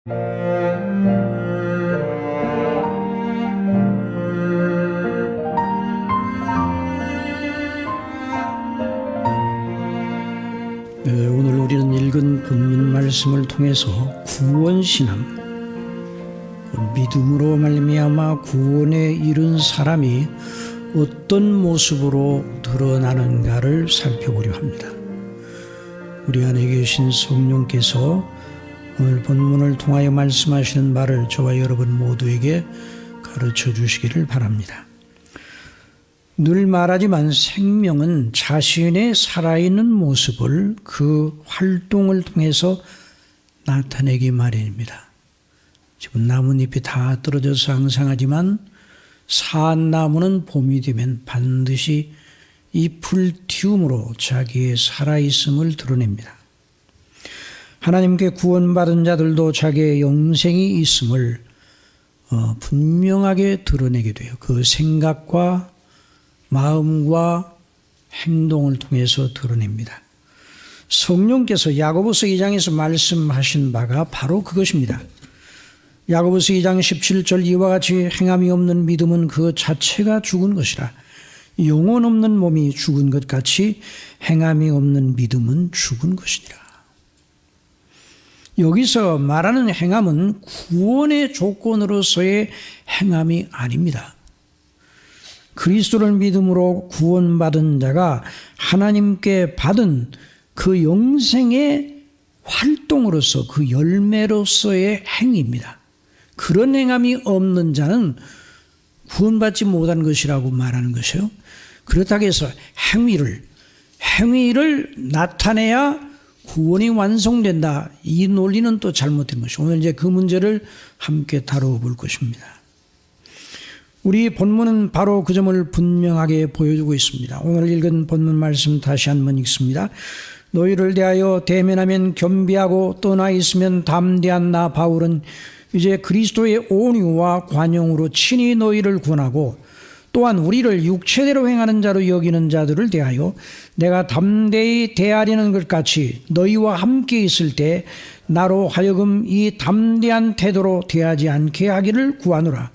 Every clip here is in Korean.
오늘 우리는 읽은 본문 말씀을 통해서 구원신앙, 믿음으로 말미암아 구원에 이른 사람이 어떤 모습으로 드러나는가를 살펴보려 합니다. 우리 안에 계신 성령께서 오늘 본문을 통하여 말씀하시는 말을 저와 여러분 모두에게 가르쳐 주시기를 바랍니다. 늘 말하지만 생명은 자신의 살아있는 모습을 그 활동을 통해서 나타내기 마련입니다. 지금 나뭇잎이 다 떨어져서 앙상하지만 사나무는 봄이 되면 반드시 잎을 틔움으로 자기의 살아있음을 드러냅니다. 하나님께 구원받은 자들도 자기의 영생이 있음을 분명하게 드러내게 돼요. 그 생각과 마음과 행동을 통해서 드러냅니다. 성령께서 야고보서 2장에서 말씀하신 바가 바로 그것입니다. 야고보서 2장 17절 이와 같이 행함이 없는 믿음은 그 자체가 죽은 것이라. 영혼 없는 몸이 죽은 것 같이 행함이 없는 믿음은 죽은 것이니라. 여기서 말하는 행함은 구원의 조건으로서의 행함이 아닙니다. 그리스도를 믿음으로 구원받은 자가 하나님께 받은 그 영생의 활동으로서 그 열매로서의 행위입니다. 그런 행함이 없는 자는 구원받지 못한 것이라고 말하는 것이요. 그렇다고 해서 행위를 나타내야 구원이 완성된다. 이 논리는 또 잘못된 것이고 오늘 이제 그 문제를 함께 다뤄볼 것입니다. 우리 본문은 바로 그 점을 분명하게 보여주고 있습니다. 오늘 읽은 본문 말씀 다시 한번 읽습니다. 너희를 대하여 대면하면 겸비하고 떠나 있으면 담대한 나 바울은 이제 그리스도의 온유와 관용으로 친히 너희를 구원하고 또한 우리를 육체대로 행하는 자로 여기는 자들을 대하여 내가 담대히 대하려는 것 같이 너희와 함께 있을 때 나로 하여금 이 담대한 태도로 대하지 않게 하기를 구하노라.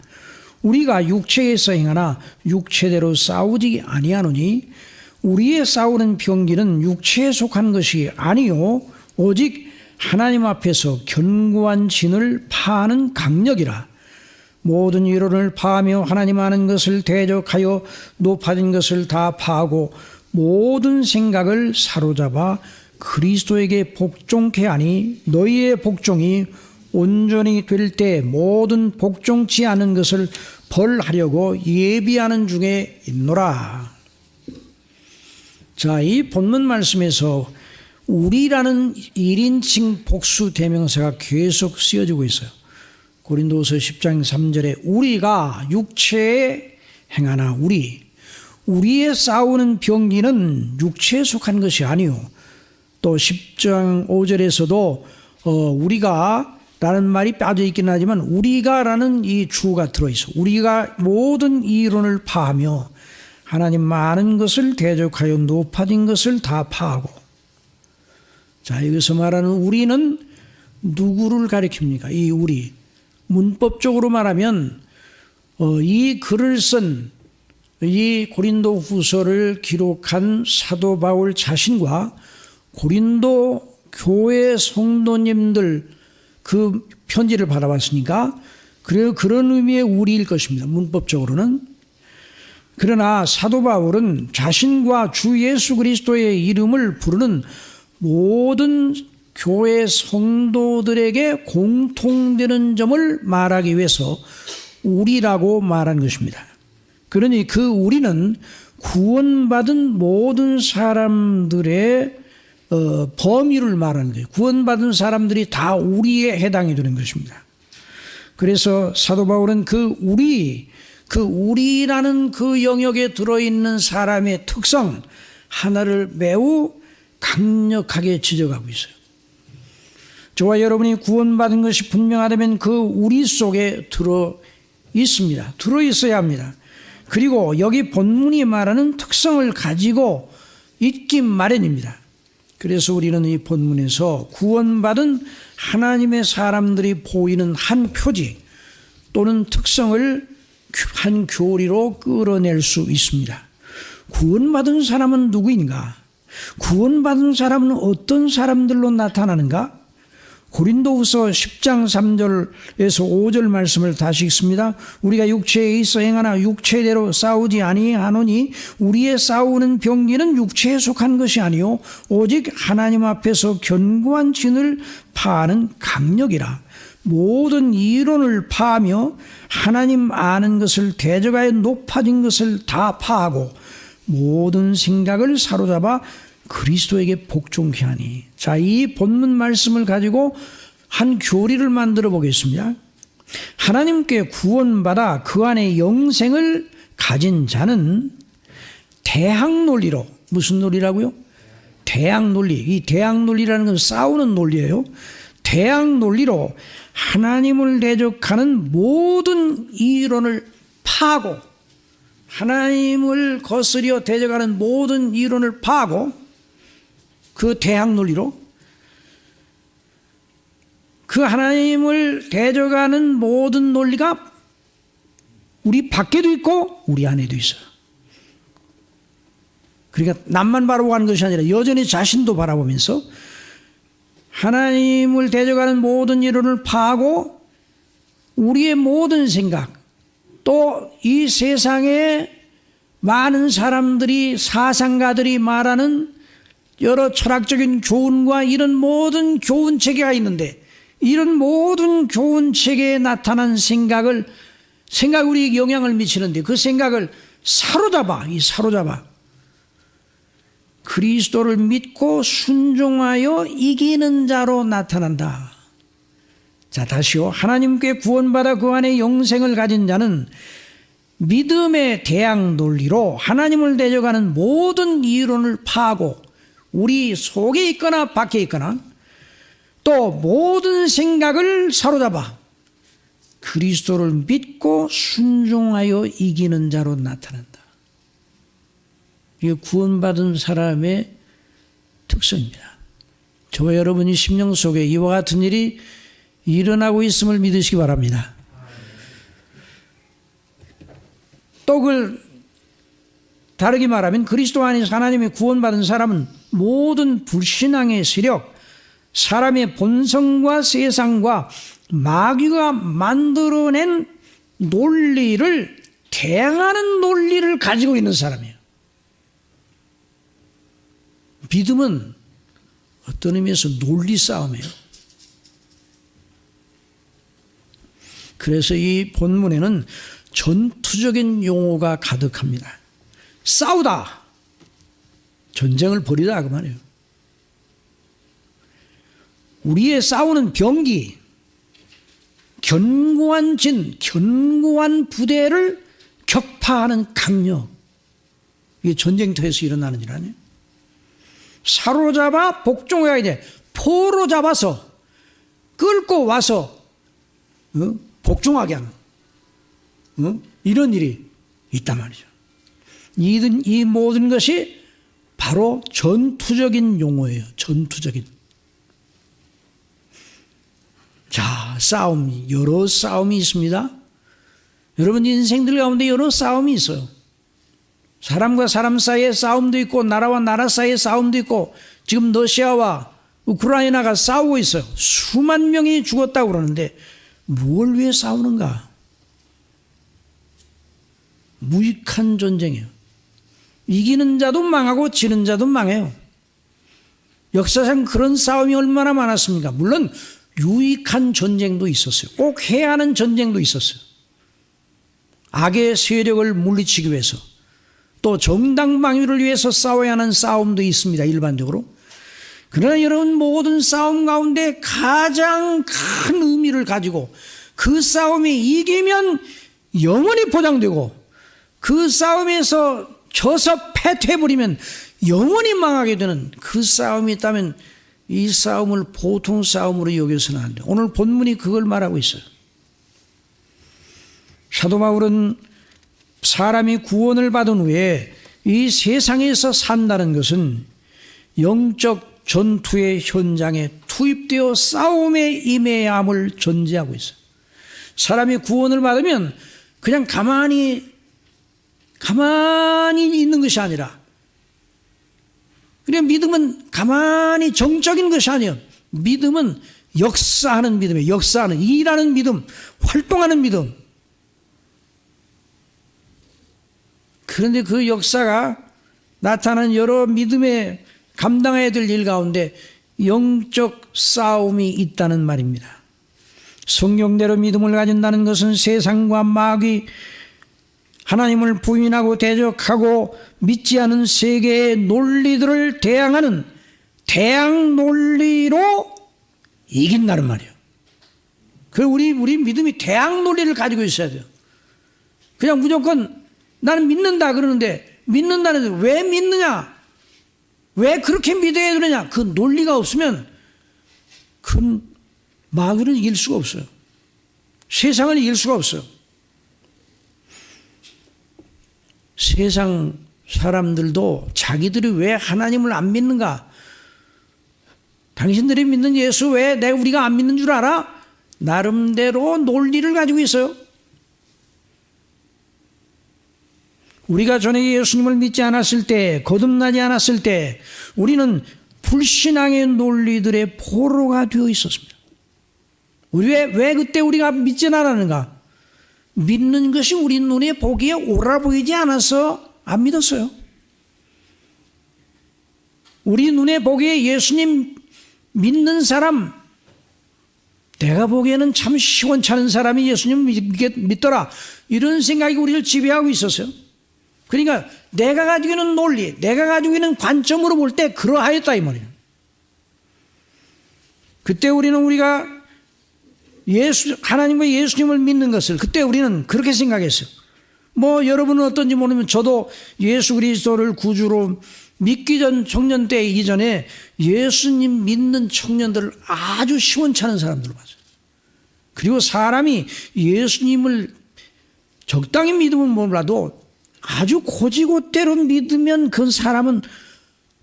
우리가 육체에서 행하나 육체대로 싸우지 아니하노니 우리의 싸우는 병기는 육체에 속한 것이 아니요 오직 하나님 앞에서 견고한 진을 파하는 강력이라. 모든 이론을 파하며 하나님 아는 것을 대적하여 높아진 것을 다 파하고 모든 생각을 사로잡아 그리스도에게 복종케 하니 너희의 복종이 온전히 될 때 모든 복종치 않은 것을 벌하려고 예비하는 중에 있노라. 자, 이 본문 말씀에서 우리라는 1인칭 복수 대명사가 계속 쓰여지고 있어요. 고린도서 10장 3절에 우리가 육체에 행하나 우리의 싸우는 병기는 육체에 속한 것이 아니요. 또 10장 5절에서도 우리가 라는 말이 빠져 있긴 하지만 우리가라는 이 주어가 들어있어. 우리가 모든 이론을 파하며 하나님 많은 것을 대적하여 높아진 것을 다 파하고. 자, 여기서 말하는 우리는 누구를 가리킵니까? 이 우리. 문법적으로 말하면 이 글을 쓴 이 고린도 후서를 기록한 사도 바울 자신과 고린도 교회 성도님들 그 편지를 받아봤으니까 그런 의미의 우리일 것입니다. 문법적으로는. 그러나 사도 바울은 자신과 주 예수 그리스도의 이름을 부르는 모든 교회 성도들에게 공통되는 점을 말하기 위해서 우리라고 말한 것입니다. 그러니 그 우리는 구원받은 모든 사람들의 범위를 말하는 거예요. 구원받은 사람들이 다 우리에 해당이 되는 것입니다. 그래서 사도 바울은 그 우리라는 그 영역에 들어있는 사람의 특성 하나를 매우 강력하게 지적하고 있어요. 저와 여러분이 구원받은 것이 분명하다면 그 우리 속에 들어 있습니다. 들어 있어야 합니다. 그리고 여기 본문이 말하는 특성을 가지고 있기 마련입니다. 그래서 우리는 이 본문에서 구원받은 하나님의 사람들이 보이는 한 표지 또는 특성을 한 교리로 끌어낼 수 있습니다. 구원받은 사람은 누구인가? 구원받은 사람은 어떤 사람들로 나타나는가? 고린도후서 10장 3절에서 5절 말씀을 다시 읽습니다. 우리가 육체에 있어 행하나 육체대로 싸우지 아니하노니 우리의 싸우는 병기는 육체에 속한 것이 아니요 오직 하나님 앞에서 견고한 진을 파하는 강력이라. 모든 이론을 파하며 하나님 아는 것을 대적하여 높아진 것을 다 파하고 모든 생각을 사로잡아 그리스도에게 복종케 하니. 자, 이 본문 말씀을 가지고 한 교리를 만들어 보겠습니다. 하나님께 구원받아 그 안에 영생을 가진 자는 대항 논리로, 무슨 논리라고요? 대항 논리. 이 대항 논리라는 건 싸우는 논리예요. 대항 논리로 하나님을 대적하는 모든 이론을 파고, 하나님을 거스려 대적하는 모든 이론을 파고, 그 대항 논리로 그 하나님을 대적하는 모든 논리가 우리 밖에도 있고 우리 안에도 있어요. 그러니까 남만 바라보고 하는 것이 아니라 여전히 자신도 바라보면서 하나님을 대적하는 모든 이론을 파하고 우리의 모든 생각, 또 이 세상에 많은 사람들이, 사상가들이 말하는 여러 철학적인 교훈과 이런 모든 교훈 체계가 있는데, 이런 모든 교훈 체계에 나타난 생각이 우리에게 영향을 미치는데, 그 생각을 사로잡아 그리스도를 믿고 순종하여 이기는 자로 나타난다. 자, 다시요. 하나님께 구원받아 그 안에 영생을 가진 자는 믿음의 대항 논리로 하나님을 대적하는 모든 이론을 파하고 우리 속에 있거나 밖에 있거나 또 모든 생각을 사로잡아 그리스도를 믿고 순종하여 이기는 자로 나타난다. 이게 구원받은 사람의 특성입니다. 저와 여러분이 심령 속에 이와 같은 일이 일어나고 있음을 믿으시기 바랍니다. 또 그걸 다르게 말하면 그리스도 안에서 하나님의 구원받은 사람은 모든 불신앙의 세력, 사람의 본성과 세상과 마귀가 만들어낸 논리를 대항하는 논리를 가지고 있는 사람이에요. 믿음은 어떤 의미에서 논리 싸움이에요. 그래서 이 본문에는 전투적인 용어가 가득합니다. 싸우다, 전쟁을 벌이다 그 말이에요. 우리의 싸우는 병기, 견고한 진, 견고한 부대를 격파하는 강력, 이게 전쟁터에서 일어나는 일 아니에요. 사로잡아 복종해야 돼. 포로 잡아서 끌고 와서 복종하게 하는 이런 일이 있단 말이죠. 이 모든 것이 바로 전투적인 용어예요. 전투적인. 자, 싸움, 여러 싸움이 있습니다. 여러분 인생들 가운데 여러 싸움이 있어요. 사람과 사람 사이의 싸움도 있고 나라와 나라 사이의 싸움도 있고 지금 러시아와 우크라이나가 싸우고 있어요. 수만 명이 죽었다고 그러는데 뭘 위해 싸우는가? 무익한 전쟁이에요. 이기는 자도 망하고 지는 자도 망해요. 역사상 그런 싸움이 얼마나 많았습니까? 물론 유익한 전쟁도 있었어요. 꼭 해야 하는 전쟁도 있었어요. 악의 세력을 물리치기 위해서, 또 정당방위를 위해서 싸워야 하는 싸움도 있습니다. 일반적으로. 그러나 여러분, 모든 싸움 가운데 가장 큰 의미를 가지고 그 싸움이 이기면 영원히 보장되고 그 싸움에서 져서 패퇴해버리면 영원히 망하게 되는 그 싸움이 있다면 이 싸움을 보통 싸움으로 여겨서는 안 돼요. 오늘 본문이 그걸 말하고 있어요. 사도 바울은 사람이 구원을 받은 후에 이 세상에서 산다는 것은 영적 전투의 현장에 투입되어 싸움에 임해야 함을 전제하고 있어요. 사람이 구원을 받으면 그냥 가만히 있는 것이 아니라, 그냥 믿음은 가만히 정적인 것이 아니에요. 믿음은 역사하는 믿음이에요. 역사하는, 일하는 믿음, 활동하는 믿음. 그런데 그 역사가 나타나는 여러 믿음에 감당해야 될 일 가운데 영적 싸움이 있다는 말입니다. 성경대로 믿음을 가진다는 것은 세상과 마귀, 하나님을 부인하고 대적하고 믿지 않은 세계의 논리들을 대항하는 대항 논리로 이긴다는 말이에요. 우리 믿음이 대항 논리를 가지고 있어야 돼요. 그냥 무조건 나는 믿는다 그러는데, 믿는다는데 왜 믿느냐? 왜 그렇게 믿어야 되느냐? 그 논리가 없으면 그 마귀를 이길 수가 없어요. 세상을 이길 수가 없어요. 세상 사람들도 자기들이 왜 하나님을 안 믿는가? 당신들이 믿는 예수 왜 우리가 안 믿는 줄 알아? 나름대로 논리를 가지고 있어요. 우리가 전에 예수님을 믿지 않았을 때, 거듭나지 않았을 때 우리는 불신앙의 논리들의 포로가 되어 있었습니다. 왜 그때 우리가 믿지 않았는가? 믿는 것이 우리 눈에 보기에 옳아 보이지 않아서 안 믿었어요. 우리 눈에 보기에 예수님 믿는 사람, 내가 보기에는 참 시원찮은 사람이 예수님 믿더라, 이런 생각이 우리를 지배하고 있었어요. 그러니까 내가 가지고 있는 논리, 내가 가지고 있는 관점으로 볼 때 그러하였다 이 말이에요. 그때 우리가 하나님과 예수님을 믿는 것을 그때 우리는 그렇게 생각했어요. 여러분은 어떤지 모르면 저도 예수 그리스도를 구주로 믿기 전 청년 때 이전에 예수님 믿는 청년들을 아주 시원찮은 사람들을 봤어요. 그리고 사람이 예수님을 적당히 믿으면 몰라도 아주 고지고대로 믿으면 그 사람은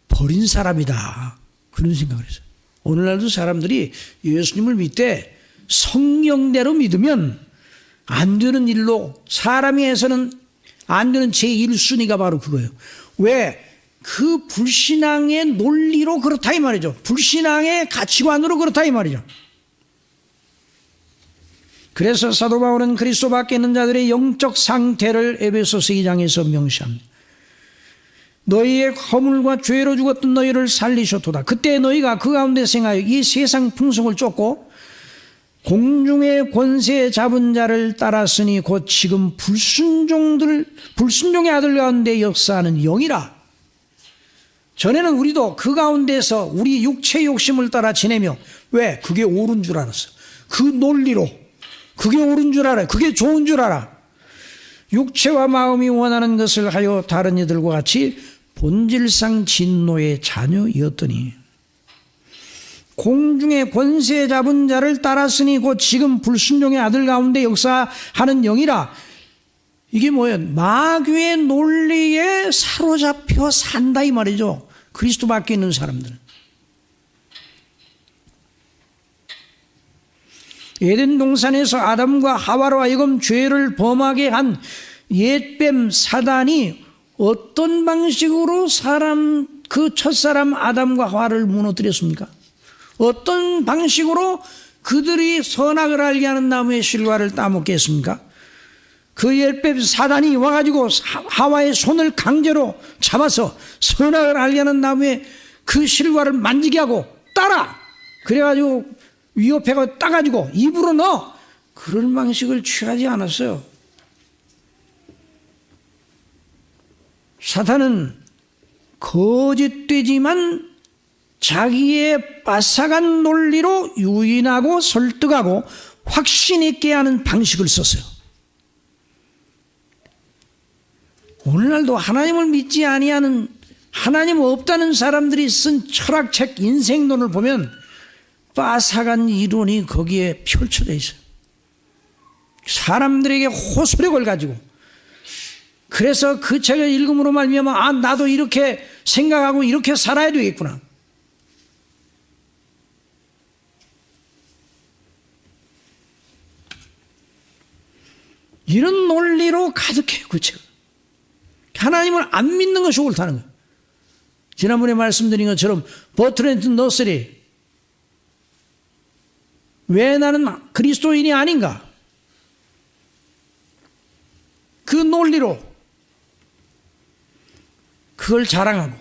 버린 사람이다, 그런 생각을 했어요. 오늘날도 사람들이 예수님을 믿되 성령대로 믿으면 안 되는 일로, 사람이 해서는 안 되는 제1순위가 바로 그거예요. 왜? 그 불신앙의 논리로 그렇다 이 말이죠. 불신앙의 가치관으로 그렇다 이 말이죠. 그래서 사도 바울은 그리스도 밖에 있는 자들의 영적 상태를 에베소서 2장에서 명시합니다. 너희의 허물과 죄로 죽었던 너희를 살리셨도다. 그때 너희가 그 가운데 생하여 이 세상 풍속을 쫓고 공중의 권세 잡은 자를 따랐으니 곧 지금 불순종의 아들 가운데 역사하는 영이라. 전에는 우리도 그 가운데서 우리 육체의 욕심을 따라 지내며, 왜? 그게 옳은 줄 알았어. 그 논리로 그게 옳은 줄 알아, 그게 좋은 줄 알아. 육체와 마음이 원하는 것을 하여 다른 이들과 같이 본질상 진노의 자녀이었더니 공중의 권세 잡은 자를 따랐으니 곧 지금 불순종의 아들 가운데 역사하는 영이라. 이게 뭐예요? 마귀의 논리에 사로잡혀 산다 이 말이죠. 그리스도 밖에 있는 사람들은. 에덴 동산에서 아담과 하와로 하여금 죄를 범하게 한 옛뱀 사단이 어떤 방식으로 그 첫사람 아담과 하와를 무너뜨렸습니까? 어떤 방식으로 그들이 선악을 알게 하는 나무의 실과를 따먹게 했습니까? 그 옛뱀 사단이 와가지고 하와의 손을 강제로 잡아서 선악을 알게 하는 나무의 그 실과를 만지게 하고 따라, 그래가지고 위협해가 따가지고 입으로 넣어, 그런 방식을 취하지 않았어요. 사탄은 거짓되지만 자기의 빠삭한 논리로 유인하고 설득하고 확신 있게 하는 방식을 썼어요. 오늘날도 하나님을 믿지 아니하는, 하나님 없다는 사람들이 쓴 철학책, 인생론을 보면 빠삭한 이론이 거기에 펼쳐져 있어요. 사람들에게 호소력을 가지고. 그래서 그 책을 읽음으로 말미암아 나도 이렇게 생각하고 이렇게 살아야 되겠구나. 이런 논리로 가득해요. 그 책은. 하나님을 안 믿는 것이 옳다는 거예요. 지난번에 말씀드린 것처럼 버트랜드 너스리, 왜 나는 그리스도인이 아닌가? 그 논리로 그걸 자랑하고,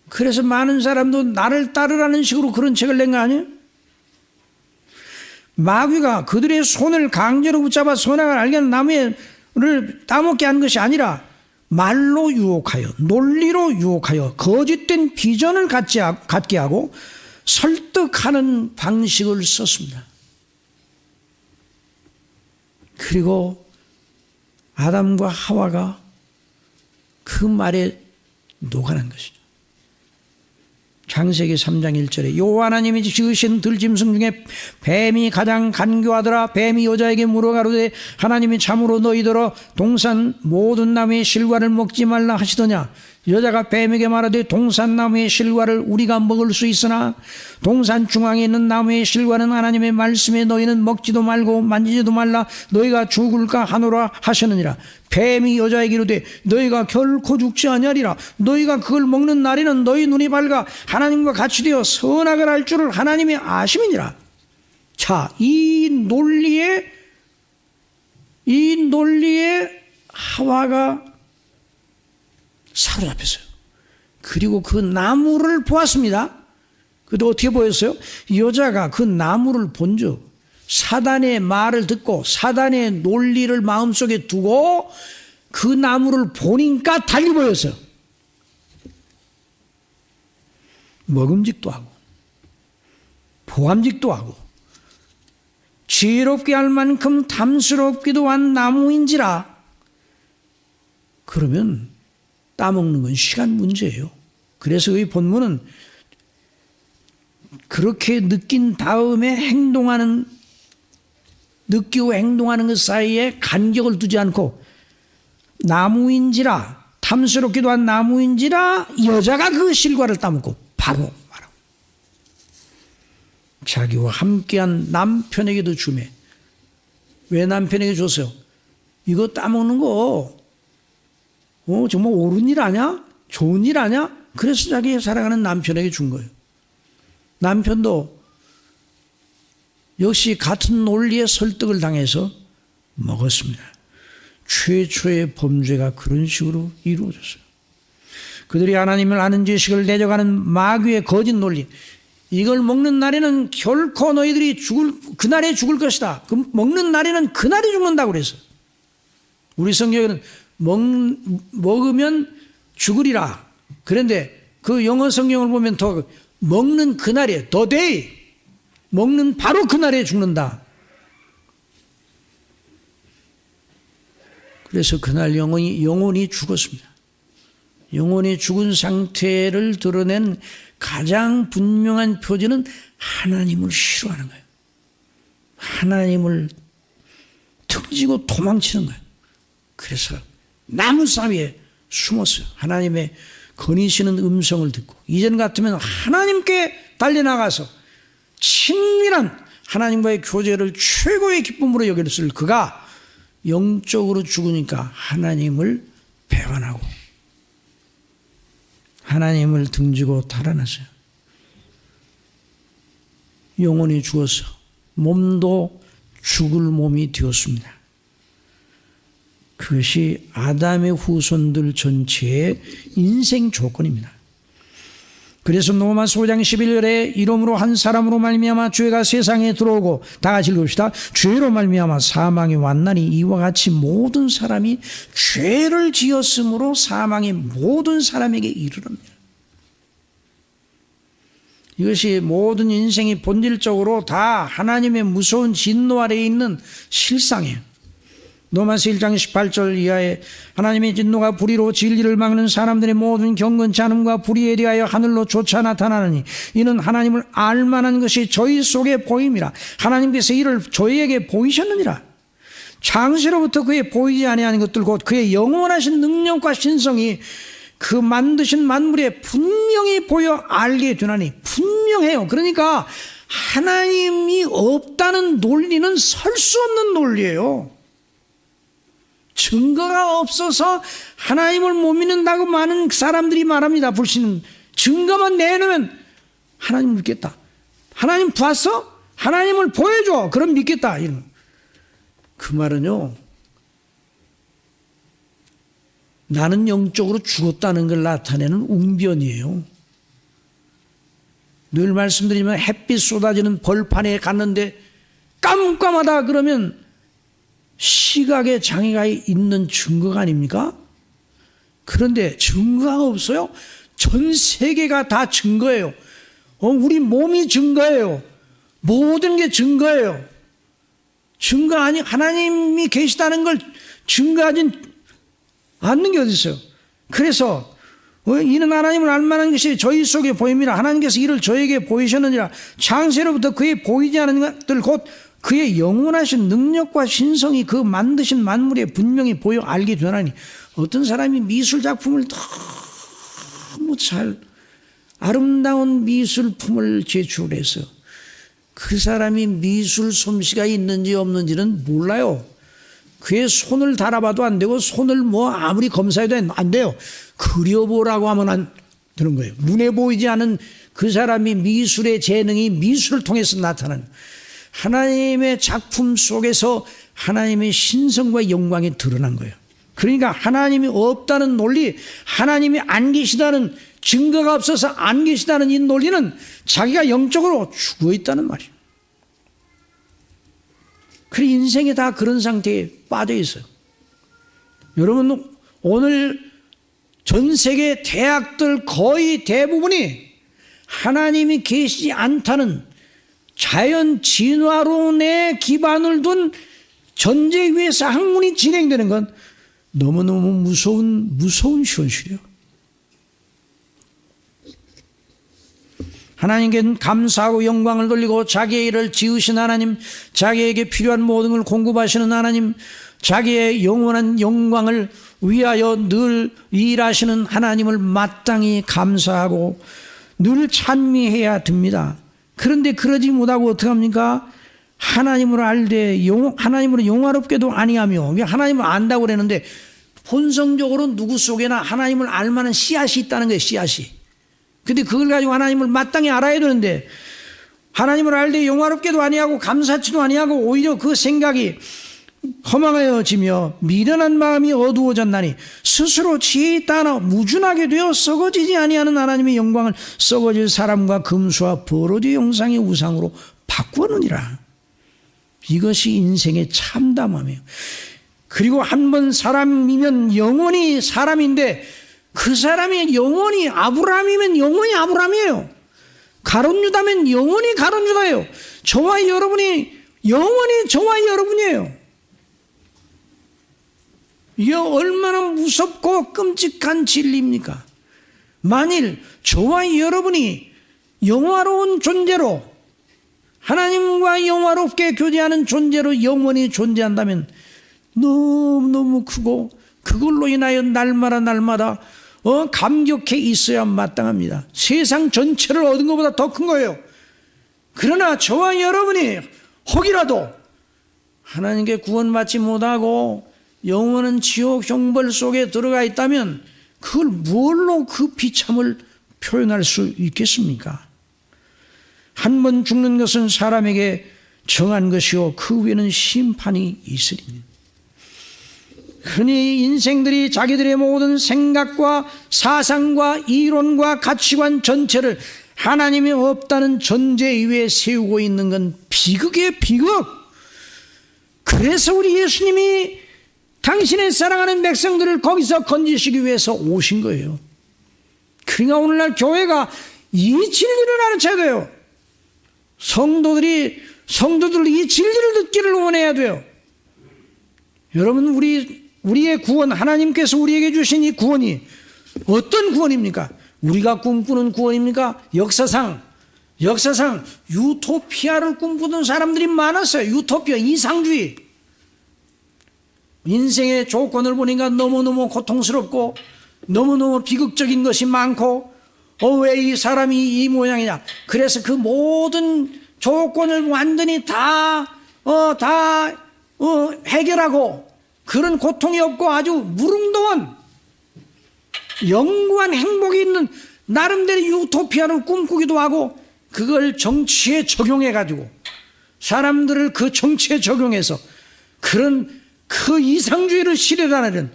그래서 많은 사람도 나를 따르라는 식으로 그런 책을 낸 거 아니에요? 마귀가 그들의 손을 강제로 붙잡아 선악을 알게 하는 나무를 따먹게 하는 것이 아니라 말로 유혹하여, 논리로 유혹하여 거짓된 비전을 갖게 하고 설득하는 방식을 썼습니다. 그리고 아담과 하와가 그 말에 녹아난 것이죠. 창세기 3장 1절에 여호와 하나님이 지으신 들짐승 중에 뱀이 가장 간교하더라. 뱀이 여자에게 물어가로되 하나님이 참으로 너희더러 동산 모든 나무의 실과를 먹지 말라 하시더냐. 여자가 뱀에게 말하되 동산 나무의 실과를 우리가 먹을 수 있으나 동산 중앙에 있는 나무의 실과는 하나님의 말씀에 너희는 먹지도 말고 만지지도 말라 너희가 죽을까 하노라 하셨느니라. 뱀이 여자에게 이르되 너희가 결코 죽지 아니하리라. 너희가 그걸 먹는 날에는 너희 눈이 밝아 하나님과 같이 되어 선악을 알 줄을 하나님이 아심이니라. 자, 이 논리에 하와가 사로잡혔어요. 그리고 그 나무를 보았습니다. 그런데 어떻게 보였어요? 여자가 그 나무를 본 적, 사단의 말을 듣고 사단의 논리를 마음속에 두고 그 나무를 보니까 달리 보였어요. 먹음직도 하고 보암직도 하고 지혜롭게 할 만큼 탐스럽기도 한 나무인지라. 그러면 따먹는 건 시간 문제예요. 그래서 이 본문은 그렇게 느낀 다음에 느끼고 행동하는 것 사이에 간격을 두지 않고 나무인지라, 탐스럽기도 한 나무인지라 여자가 그 실과를 따먹고 바로 말하고, 자기와 함께한 남편에게도 주매. 왜 남편에게 줬어요? 이거 따먹는 거 정말 옳은 일 아냐? 좋은 일 아냐? 그래서 자기 사랑하는 남편에게 준 거예요. 남편도 역시 같은 논리에 설득을 당해서 먹었습니다. 최초의 범죄가 그런 식으로 이루어졌어요. 그들이 하나님을 아는 지식을 내려가는 마귀의 거짓 논리, 이걸 먹는 날에는 결코 너희들이 그날에 죽을 것이다. 그럼 먹는 날에는 그날이 죽는다고 그랬어요. 우리 성경에는 먹으면 죽으리라. 그런데 그 영어 성경을 보면 더 먹는 그날에, the day, 먹는 바로 그날에 죽는다. 그래서 그날 영혼이 죽었습니다. 영혼이 죽은 상태를 드러낸 가장 분명한 표지는 하나님을 싫어하는 거예요. 하나님을 등지고 도망치는 거예요. 그래서 나무 사이에 숨었어요. 하나님의 거니시는 음성을 듣고, 이전 같으면 하나님께 달려나가서 친밀한 하나님과의 교제를 최고의 기쁨으로 여겼을 그가 영적으로 죽으니까 하나님을 배반하고 하나님을 등지고 달아났어요. 영혼이 죽어서 몸도 죽을 몸이 되었습니다. 그것이 아담의 후손들 전체의 인생 조건입니다. 그래서 로마서 5장 11절에 이러므로 한 사람으로 말미암아 죄가 세상에 들어오고, 다 같이 읽읍시다. 죄로 말미암아 사망이 왔나니 이와 같이 모든 사람이 죄를 지었으므로 사망이 모든 사람에게 이르릅니다. 이것이 모든 인생이 본질적으로 다 하나님의 무서운 진노 아래에 있는 실상이에요. 로마서 1장 18절 이하에 하나님의 진노가 불의로 진리를 막는 사람들의 모든 경건치 않음과 불의에 대하여 하늘로 쫓아 나타나느니 이는 하나님을 알만한 것이 저희 속에 보임이라. 하나님께서 이를 저희에게 보이셨느니라. 창세로부터 그의 보이지 아니하는 것들 곧 그의 영원하신 능력과 신성이 그 만드신 만물에 분명히 보여 알게 되나니. 분명해요. 그러니까 하나님이 없다는 논리는 설 수 없는 논리예요. 증거가 없어서 하나님을 못 믿는다고 많은 사람들이 말합니다. 불신은 증거만 내놓으면 하나님 믿겠다. 하나님 봤어? 하나님을 보여줘. 그럼 믿겠다. 이런. 그 말은요, 나는 영적으로 죽었다는 걸 나타내는 웅변이에요. 늘 말씀드리면 햇빛 쏟아지는 벌판에 갔는데 깜깜하다 그러면 시각에 장애가 있는 증거가 아닙니까? 그런데 증거가 없어요? 전 세계가 다 증거예요. 우리 몸이 증거예요. 모든 게 증거예요. 증거 아니, 하나님이 계시다는 걸 증거하진 않는 게 어디 있어요? 그래서 이는 하나님을 알만한 것이 저희 속에 보입니다. 하나님께서 이를 저에게 보이셨느니라. 창세로부터 그의 보이지 않은 것들 곧 그의 영원하신 능력과 신성이 그 만드신 만물에 분명히 보여 알게 되나니. 어떤 사람이 미술 작품을 너무 잘 아름다운 미술품을 제출해서 그 사람이 미술 솜씨가 있는지 없는지는 몰라요. 그의 손을 달아봐도 안 되고 손을 뭐 아무리 검사해도 안 돼요. 그려보라고 하면 안 되는 거예요. 눈에 보이지 않은 그 사람이 미술의 재능이 미술을 통해서 나타나는, 하나님의 작품 속에서 하나님의 신성과 영광이 드러난 거예요. 그러니까 하나님이 없다는 논리, 하나님이 안 계시다는 증거가 없어서 안 계시다는 이 논리는 자기가 영적으로 죽어 있다는 말이에요. 그래, 인생이 다 그런 상태에 빠져 있어요. 여러분, 오늘 전 세계 대학들 거의 대부분이 하나님이 계시지 않다는 자연 진화론에 기반을 둔 전제 위에서 학문이 진행되는 건 너무너무 무서운 현실이에요. 하나님께 감사하고 영광을 돌리고 자기의 일을 지으신 하나님, 자기에게 필요한 모든 걸 공급하시는 하나님, 자기의 영원한 영광을 위하여 늘 일하시는 하나님을 마땅히 감사하고 늘 찬미해야 됩니다. 그런데 그러지 못하고 어떡합니까? 하나님을 알되 하나님으로 영화롭게도 아니하며, 하나님을 안다고 그랬는데 본성적으로 누구 속에나 하나님을 알만한 씨앗이 있다는 거예요. 씨앗이. 근데 그걸 가지고 하나님을 마땅히 알아야 되는데 하나님을 알되 영화롭게도 아니하고 감사치도 아니하고 오히려 그 생각이 허망해지며 미련한 마음이 어두워졌나니 스스로 지혜 있다 하나 무준하게 되어 썩어지지 아니하는 하나님의 영광을 썩어질 사람과 금수와 버러지 형상의 우상으로 바꾸느니라. 이것이 인생의 참담함이에요. 그리고 한 번 사람이면 영원히 사람인데 그 사람이 영원히 아브라함이면 영원히 아브라함이에요. 가룟 유다면 영원히 가룟 유다예요. 저와 여러분이 영원히 저와 여러분이에요. 이게 얼마나 무섭고 끔찍한 진리입니까? 만일 저와 여러분이 영화로운 존재로, 하나님과 영화롭게 교제하는 존재로 영원히 존재한다면 너무너무 크고 그걸로 인하여 날마다 감격해 있어야 마땅합니다. 세상 전체를 얻은 것보다 더 큰 거예요. 그러나 저와 여러분이 혹이라도 하나님께 구원받지 못하고 영원한 지옥 형벌 속에 들어가 있다면 그걸 뭘로 그 비참을 표현할 수 있겠습니까? 한 번 죽는 것은 사람에게 정한 것이요 그 후에는 심판이 있으리니. 흔히 인생들이 자기들의 모든 생각과 사상과 이론과 가치관 전체를 하나님이 없다는 전제 위에 세우고 있는 건 비극이에요, 비극. 그래서 우리 예수님이 당신의 사랑하는 백성들을 거기서 건지시기 위해서 오신 거예요. 그러니까 오늘날 교회가 이 진리를 가르쳐야 돼요. 성도들이 이 진리를 듣기를 원해야 돼요. 여러분, 우리의 구원, 하나님께서 우리에게 주신 이 구원이 어떤 구원입니까? 우리가 꿈꾸는 구원입니까? 역사상 유토피아를 꿈꾸던 사람들이 많았어요. 유토피아, 이상주의. 인생의 조건을 보니까 너무너무 고통스럽고 너무너무 비극적인 것이 많고 왜 이 사람이 이 모양이냐. 그래서 그 모든 조건을 완전히 다 해결하고 그런 고통이 없고 아주 무릉도원 영구한 행복이 있는 나름대로 유토피아를 꿈꾸기도 하고 그걸 정치에 적용해 가지고 사람들을 그 정치에 적용해서 그런 그 이상주의를 실현하는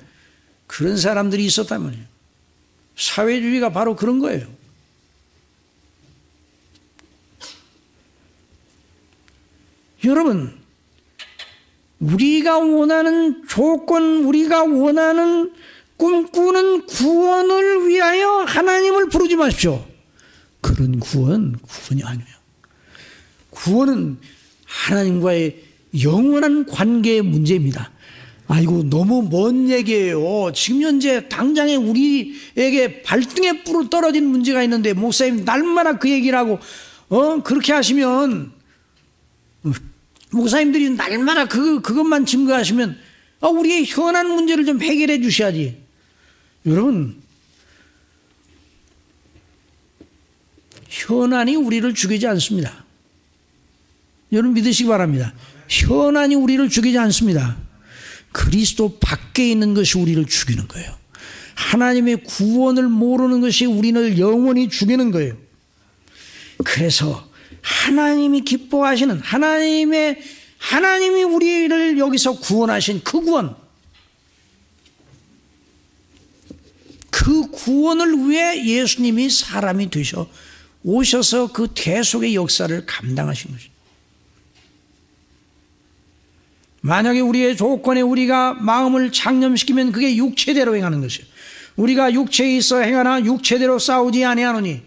그런 사람들이 있었단 말이에요. 사회주의가 바로 그런 거예요. 여러분, 우리가 원하는 조건, 우리가 원하는 꿈꾸는 구원을 위하여 하나님을 부르지 마십시오. 그런 구원이 아니에요. 구원은 하나님과의 영원한 관계의 문제입니다. 아이고, 너무 먼 얘기예요. 지금 현재 당장에 우리에게 발등에 뿔 떨어진 문제가 있는데 목사님 날마다 그 얘기를 하고 그렇게 하시면 목사님들이 날마다 그것만 증거하시면 우리의 현안 문제를 좀 해결해 주셔야지. 여러분, 현안이 우리를 죽이지 않습니다. 여러분 믿으시기 바랍니다. 현안이 우리를 죽이지 않습니다. 그리스도 밖에 있는 것이 우리를 죽이는 거예요. 하나님의 구원을 모르는 것이 우리를 영원히 죽이는 거예요. 그래서 하나님이 기뻐하시는 하나님이 우리를 여기서 구원하신 그 구원, 그 구원을 위해 예수님이 사람이 되셔 오셔서 그 대속의 역사를 감당하신 것입니다. 만약에 우리의 조건에 우리가 마음을 창념시키면 그게 육체대로 행하는 것이에요. 우리가 육체에 있어 행하나 육체대로 싸우지 아니하노니.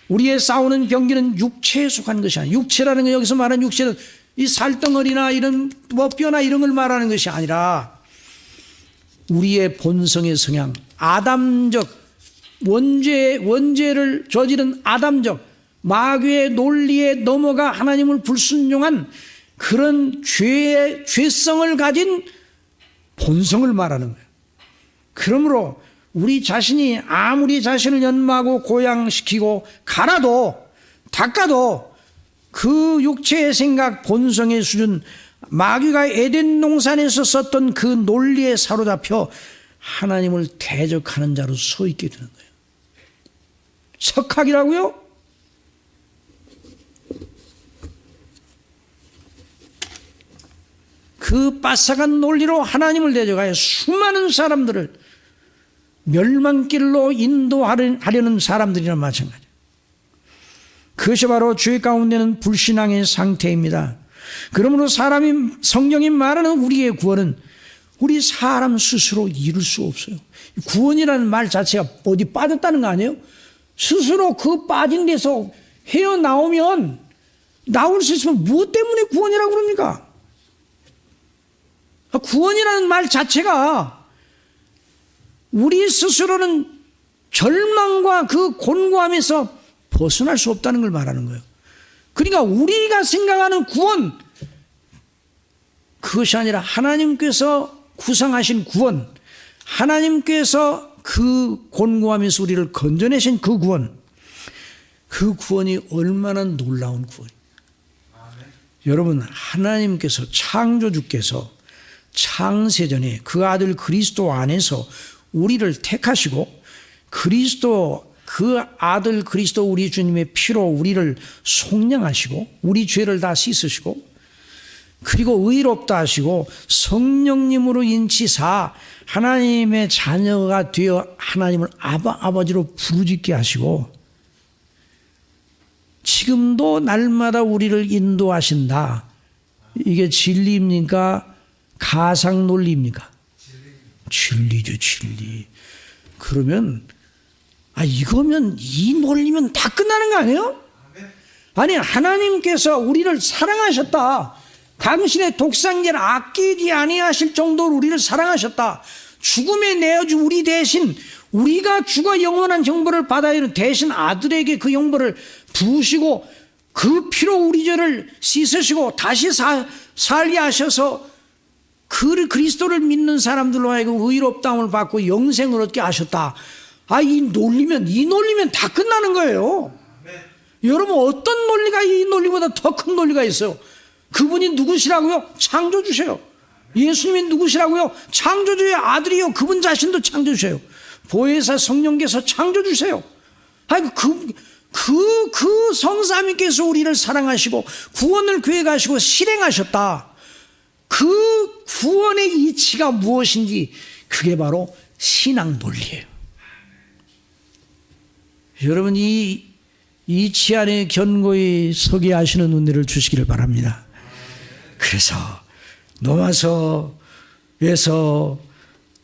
우리의 싸우는 경기는 육체에 속한 것이 아니에요. 육체라는 건 여기서 말하는 육체는 이 살덩어리나 이런 뼈나 이런 걸 말하는 것이 아니라 우리의 본성의 성향, 아담적 원죄를 저지른 아담적 마귀의 논리에 넘어가 하나님을 불순종한 그런 죄성을 가진 본성을 말하는 거예요. 그러므로 우리 자신이 아무리 자신을 연마하고 고양시키고 갈아도 닦아도 그 육체의 생각 본성의 수준, 마귀가 에덴 동산에서 썼던 그 논리에 사로잡혀 하나님을 대적하는 자로 서 있게 되는 거예요. 석학이라고요? 그 빠삭한 논리로 하나님을 대적하여 수많은 사람들을 멸망길로 인도하려는 사람들이나 마찬가지예요. 그것이 바로 죄 가운데는 불신앙의 상태입니다. 그러므로 성경이 말하는 우리의 구원은 우리 사람 스스로 이룰 수 없어요. 구원이라는 말 자체가 어디 빠졌다는 거 아니에요? 스스로 그 빠진 데서 헤어나오면 나올 수 있으면 무엇 때문에 구원이라고 그럽니까? 구원이라는 말 자체가 우리 스스로는 절망과 그 곤고함에서 벗어날 수 없다는 걸 말하는 거예요. 그러니까 우리가 생각하는 구원, 그것이 아니라 하나님께서 구상하신 구원, 하나님께서 그 곤고함에서 우리를 건져내신 그 구원이 얼마나 놀라운 구원입니다. 여러분, 하나님께서 창조주께서 창세전에 그 아들 그리스도 안에서 우리를 택하시고 그 아들 그리스도 우리 주님의 피로 우리를 속량하시고 우리 죄를 다 씻으시고 그리고 의롭다 하시고 성령님으로 인치사 하나님의 자녀가 되어 하나님을 아버지로 부르짖게 하시고 지금도 날마다 우리를 인도하신다. 이게 진리입니까? 가상 논리입니까? 진리죠, 진리. 그러면 이거면 이 논리면 다 끝나는 거 아니에요? 아니, 하나님께서 우리를 사랑하셨다. 당신의 독생자를 아끼지 아니하실 정도로 우리를 사랑하셨다. 죽음에 내어준 우리 대신 우리가 죽어 영원한 형벌을 받아야 하는 대신 아들에게 그 형벌을 부으시고 그 피로 우리 죄를 씻으시고 다시 살게 하셔서 그 그리스도를 믿는 사람들로 하여금 의롭다함을 받고 영생을 얻게 하셨다. 이 논리면 다 끝나는 거예요. 여러분, 어떤 논리가 이 논리보다 더 큰 논리가 있어요? 그분이 누구시라고요? 창조주세요. 예수님이 누구시라고요? 창조주의 아들이요. 그분 자신도 창조주세요. 보혜사 성령께서 창조주세요. 아이고, 그 성삼위께서 우리를 사랑하시고 구원을 계획하시고 실행하셨다. 그 구원의 이치가 무엇인지 그게 바로 신앙 논리예요. 여러분, 이 이치 안에 견고히 서게 하시는 은혜를 주시기를 바랍니다. 그래서 로마서에서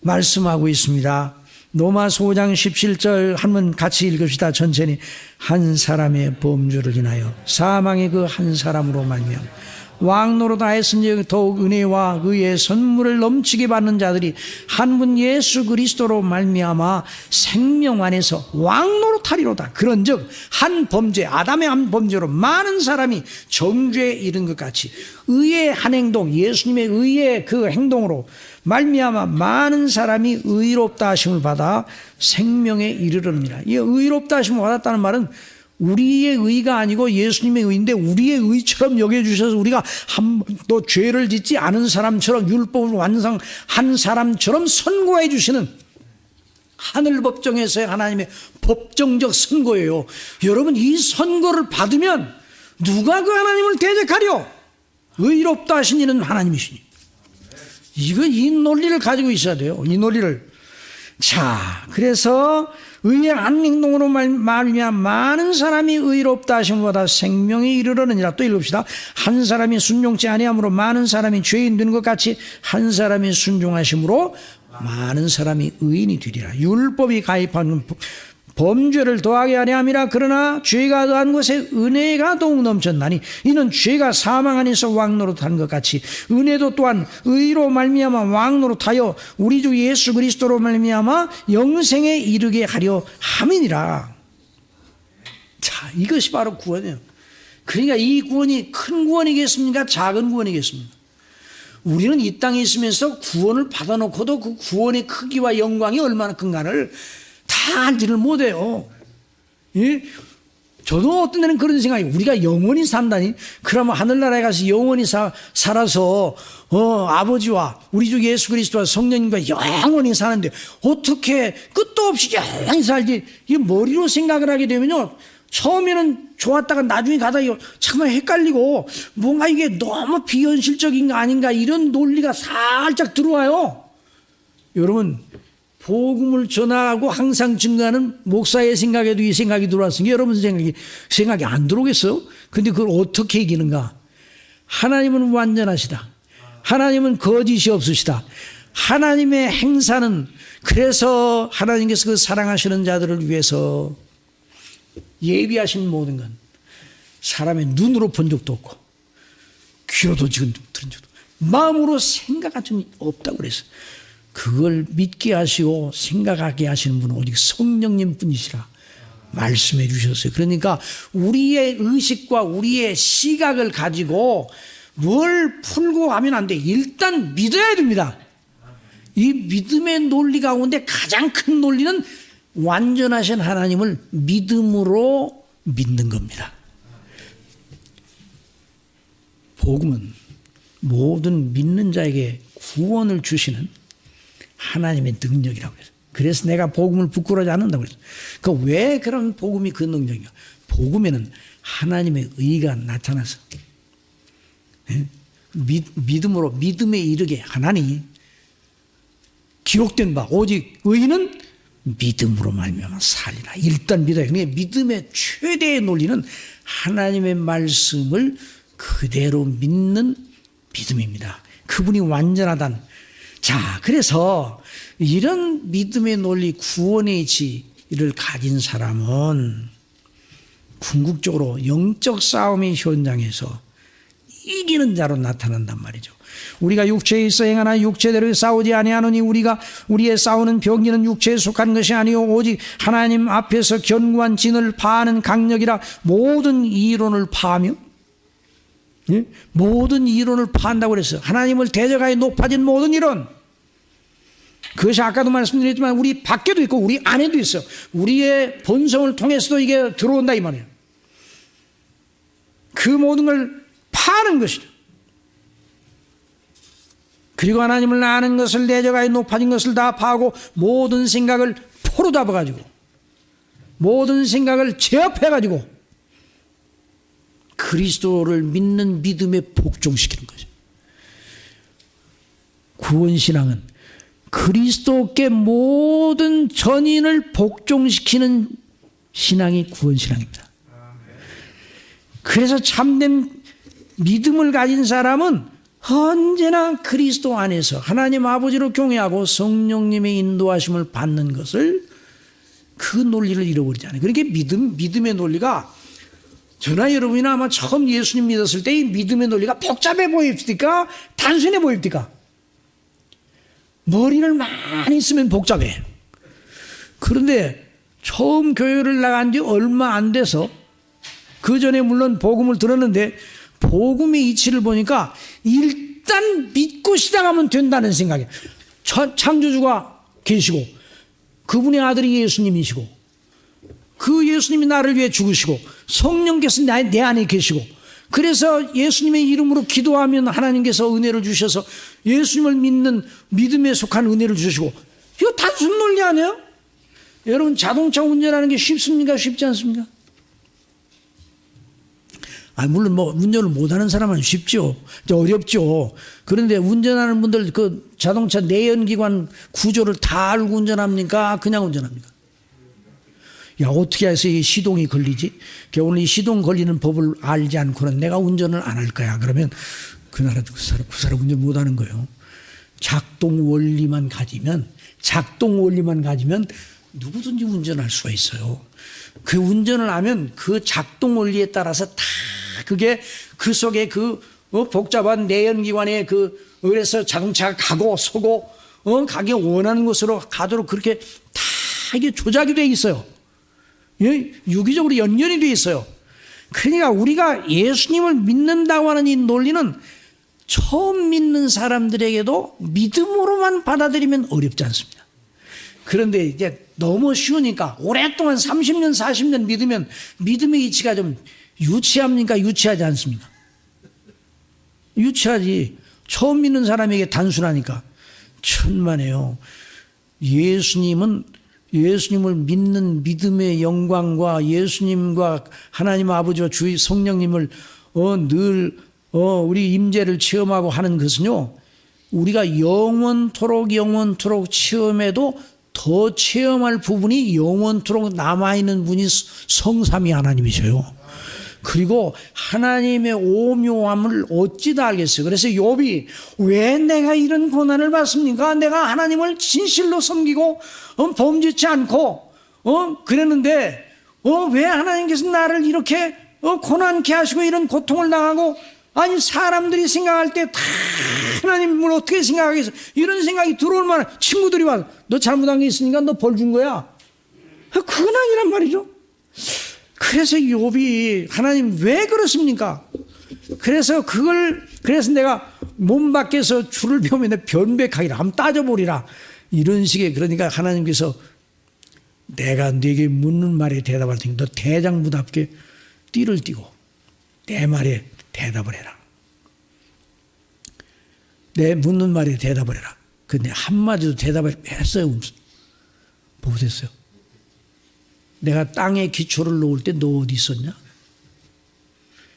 말씀하고 있습니다. 로마서 5장 17절 한번 같이 읽읍시다. 천천히. 한 사람의 범죄를 인하여 사망의 그 한 사람으로 말미암아 왕노로 다했으니 더욱 은혜와 의의 선물을 넘치게 받는 자들이 한 분 예수 그리스도로 말미암아 생명 안에서 왕노로 타리로다. 그런즉 한 범죄, 아담의 한 범죄로 많은 사람이 정죄에 이른 것 같이 의의 한 행동, 예수님의 의의 그 행동으로 말미암아 많은 사람이 의롭다 하심을 받아 생명에 이르느니라. 이 의롭다 하심을 받았다는 말은 우리의 의가 아니고 예수님의 의인데 우리의 의처럼 여겨주셔서 우리가 한 번도 죄를 짓지 않은 사람처럼 율법을 완성한 사람처럼 선고해 주시는 하늘 법정에서의 하나님의 법정적 선고예요. 여러분, 이 선고를 받으면 누가 그 하나님을 대적하려? 의롭다 하신 이는 하나님이시니. 이 논리를 가지고 있어야 돼요. 이 논리를. 자, 그래서 의의 한 행동으로 말미암아 많은 사람이 의롭다 하심보다 생명에 이르러느니라. 또 읽읍시다. 한 사람이 순종치 아니함으로 많은 사람이 죄인 된 것 같이 한 사람이 순종하심으로 많은 사람이 의인이 되리라. 율법이 가입한 범죄를 더하게 하려 함이라. 그러나 죄가 더한 곳에 은혜가 더욱 넘쳤나니 이는 죄가 사망 안에서 왕노릇한 것 같이 은혜도 또한 의로 말미암아 왕노릇하여 우리 주 예수 그리스도로 말미암아 영생에 이르게 하려 함이니라. 자, 이것이 바로 구원이에요. 그러니까 이 구원이 큰 구원이겠습니까? 작은 구원이겠습니까? 우리는 이 땅에 있으면서 구원을 받아놓고도 그 구원의 크기와 영광이 얼마나 큰가를 다 알지를 못해요. 예? 저도 어떤 데는 그런 생각이, 우리가 영원히 산다니? 그러면 하늘나라에 가서 영원히 살아서 아버지와 우리 주 예수 그리스도와 성령님과 영원히 사는데 어떻게 끝도 없이 영원히 살지? 이 머리로 생각을 하게 되면요, 처음에는 좋았다가 나중에 가다 정말 헷갈리고 뭔가 이게 너무 비현실적인 거 아닌가 이런 논리가 살짝 들어와요. 여러분, 복음을 전하고 항상 증거하는 목사의 생각에도 이 생각이 들어왔으니 여러분 생각이 안 들어오겠어요? 근데 그걸 어떻게 이기는가? 하나님은 완전하시다. 하나님은 거짓이 없으시다. 하나님의 행사는, 그래서 하나님께서 그 사랑하시는 자들을 위해서 예비하신 모든 건 사람의 눈으로 본 적도 없고 귀로도 지금 들은 적도 없고 마음으로 생각한 적이 없다고 그랬어요. 그걸 믿게 하시고 생각하게 하시는 분은 오직 성령님 뿐이시라 말씀해 주셨어요. 그러니까 우리의 의식과 우리의 시각을 가지고 뭘 풀고 하면 안 돼. 일단 믿어야 됩니다. 이 믿음의 논리 가운데 가장 큰 논리는 완전하신 하나님을 믿음으로 믿는 겁니다. 복음은 모든 믿는 자에게 구원을 주시는 하나님의 능력이라고 해서, 그래서 내가 복음을 부끄러워하지 않는다고 그랬어요. 왜 그런 복음이 그 능력이야? 복음에는 하나님의 의가 나타나서 믿음으로 믿음에 이르게 하나니 기록된 바 오직 의인은 믿음으로 말미암아 살리라. 일단 믿어야. 그러니까 믿음의 최대의 논리는 하나님의 말씀을 그대로 믿는 믿음입니다. 그분이 완전하다는. 자, 그래서 이런 믿음의 논리, 구원의 이치를 가진 사람은 궁극적으로 영적 싸움의 현장에서 이기는 자로 나타난단 말이죠. 우리가 육체에 있어 행하나 육체대로 싸우지 아니하노니 우리의 싸우는 병기는 육체에 속한 것이 아니요 오직 하나님 앞에서 견고한 진을 파하는 강력이라. 모든 이론을 파하며, 예? 모든 이론을 파한다고 그랬어요. 하나님을 대적하여 높아진 모든 이론. 그것이 아까도 말씀드렸지만 우리 밖에도 있고 우리 안에도 있어요. 우리의 본성을 통해서도 이게 들어온다 이 말이에요. 그 모든 걸 파는 것이죠. 그리고 하나님을 아는 것을 내저가에 높아진 것을 다 파하고 모든 생각을 포로 잡아가지고 모든 생각을 제압해가지고 그리스도를 믿는 믿음에 복종시키는 거죠. 구원신앙은 그리스도께 모든 전인을 복종시키는 신앙이 구원신앙입니다. 그래서 참된 믿음을 가진 사람은 언제나 그리스도 안에서 하나님 아버지로 경외하고 성령님의 인도하심을 받는 것을 그 논리를 잃어버리지 않아요. 그러니까 믿음의 논리가 저나 여러분이나 아마 처음 예수님 믿었을 때 이 믿음의 논리가 복잡해 보입니까? 단순해 보입니까? 머리를 많이 쓰면 복잡해. 그런데 처음 교회를 나간 지 얼마 안 돼서 그 전에 물론 복음을 들었는데 복음의 이치를 보니까 일단 믿고 시작하면 된다는 생각이에요. 창조주가 계시고 그분의 아들이 예수님이시고 그 예수님이 나를 위해 죽으시고 성령께서 내 안에 계시고 그래서 예수님의 이름으로 기도하면 하나님께서 은혜를 주셔서 예수님을 믿는 믿음에 속한 은혜를 주시고 이거 단순 논리 아니에요? 여러분 자동차 운전하는 게 쉽습니까? 쉽지 않습니까? 물론 뭐 운전을 못하는 사람은 쉽죠. 어렵죠. 그런데 운전하는 분들 그 자동차 내연기관 구조를 다 알고 운전합니까? 그냥 운전합니까? 야, 어떻게 해서 이 시동이 걸리지? 오늘 이 시동 걸리는 법을 알지 않고는 내가 운전을 안 할 거야. 그러면 그 사람 운전 못 하는 거예요. 작동 원리만 가지면 누구든지 운전할 수가 있어요. 그 운전을 하면 그 작동 원리에 따라서 다 그게 그 속에 그 복잡한 내연기관에 그래서 자동차가 가고 서고 가기 원하는 곳으로 가도록 그렇게 다 이게 조작이 돼 있어요. 유기적으로 연결이 돼 있어요. 그러니까 우리가 예수님을 믿는다고 하는 이 논리는 처음 믿는 사람들에게도 믿음으로만 받아들이면 어렵지 않습니다. 그런데 이제 너무 쉬우니까 오랫동안 30년 40년 믿으면 믿음의 이치가 좀 유치합니까? 유치하지 않습니까? 유치하지. 처음 믿는 사람에게 단순하니까. 천만에요. 예수님을 믿는 믿음의 영광과 예수님과 하나님 아버지와 주의 성령님을 늘 우리 임재를 체험하고 하는 것은요, 우리가 영원토록 체험해도 더 체험할 부분이 영원토록 남아있는 분이 성삼위 하나님이셔요. 그리고 하나님의 오묘함을 어찌 다 알겠어요. 그래서 욥이 왜 내가 이런 고난을 받습니까? 내가 하나님을 진실로 섬기고 범죄치 않고 그랬는데 왜 하나님께서 나를 이렇게 고난케 하시고 이런 고통을 당하고 아니 사람들이 생각할 때 다 하나님을 어떻게 생각하겠어? 이런 생각이 들어올 만한 친구들이 와서 너 잘못한 게 있으니까 너 벌 준 거야. 그건 아니란 말이죠. 그래서 욥이 하나님 왜 그렇습니까? 그래서 내가 몸 밖에서 줄을 배우면 내 변백하기라 한번 따져보리라 이런 식의 그러니까 하나님께서 내가 네게 묻는 말에 대답할 테니 너 대장부답게 띠를 띠고 내 말에 대답을 해라. 내 묻는 말에 대답을 해라. 근데 한마디도 대답을 했어요. 보셨어요? 내가 땅에 기초를 놓을 때 너 어디 있었냐?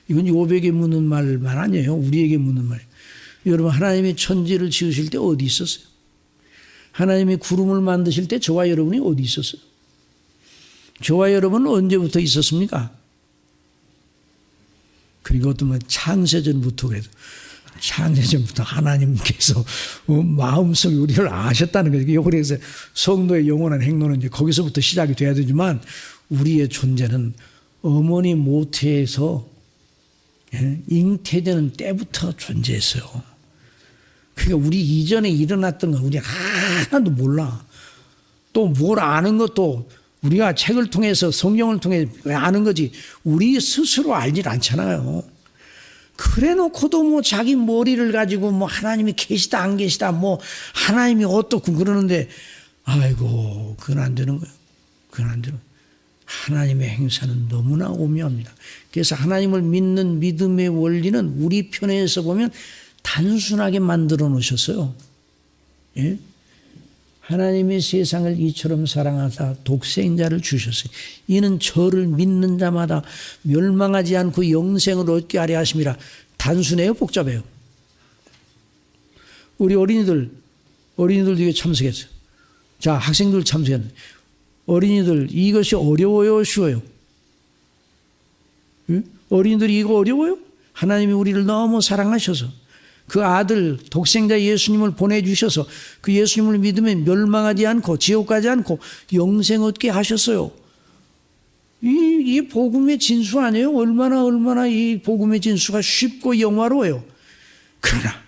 이건 욥에게 묻는 말만 아니에요. 우리에게 묻는 말. 여러분 하나님이 천지를 지으실 때 어디 있었어요? 하나님이 구름을 만드실 때 저와 여러분이 어디 있었어요? 저와 여러분은 언제부터 있었습니까? 그리고 어떤 분 창세전부터 그래도 창세전부터 하나님께서 마음속에 우리를 아셨다는 거죠. 그래서 성도의 영원한 행로는 이제 거기서부터 시작이 돼야 되지만 우리의 존재는 어머니 모태에서 잉태되는 때부터 존재했어요. 그러니까 우리 이전에 일어났던 건 우리 하나도 몰라. 또 뭘 아는 것도 우리가 책을 통해서 성경을 통해 아는 거지 우리 스스로 알질 않잖아요. 그래 놓고도 뭐 자기 머리를 가지고 뭐 하나님이 계시다 안 계시다 뭐 하나님이 어떻고 그러는데 아이고 그건 안 되는 거예요. 그건 안 되는 거예요. 하나님의 행사는 너무나 오묘합니다. 그래서 하나님을 믿는 믿음의 원리는 우리 편에서 보면 단순하게 만들어 놓으셨어요. 예? 하나님이 세상을 이처럼 사랑하사 독생자를 주셨어요. 이는 저를 믿는 자마다 멸망하지 않고 영생을 얻게 하려 하심이라. 단순해요, 복잡해요? 우리 어린이들도 이게 참석했어요. 자, 학생들 참석했는데 어린이들 이것이 어려워요, 쉬워요? 응? 어린이들이 이거 어려워요? 하나님이 우리를 너무 사랑하셔서 그 아들 독생자 예수님을 보내주셔서 그 예수님을 믿으면 멸망하지 않고 지옥 가지 않고 영생 얻게 하셨어요. 이 복음의 진수 아니에요? 얼마나 이 복음의 진수가 쉽고 영화로워요. 그러나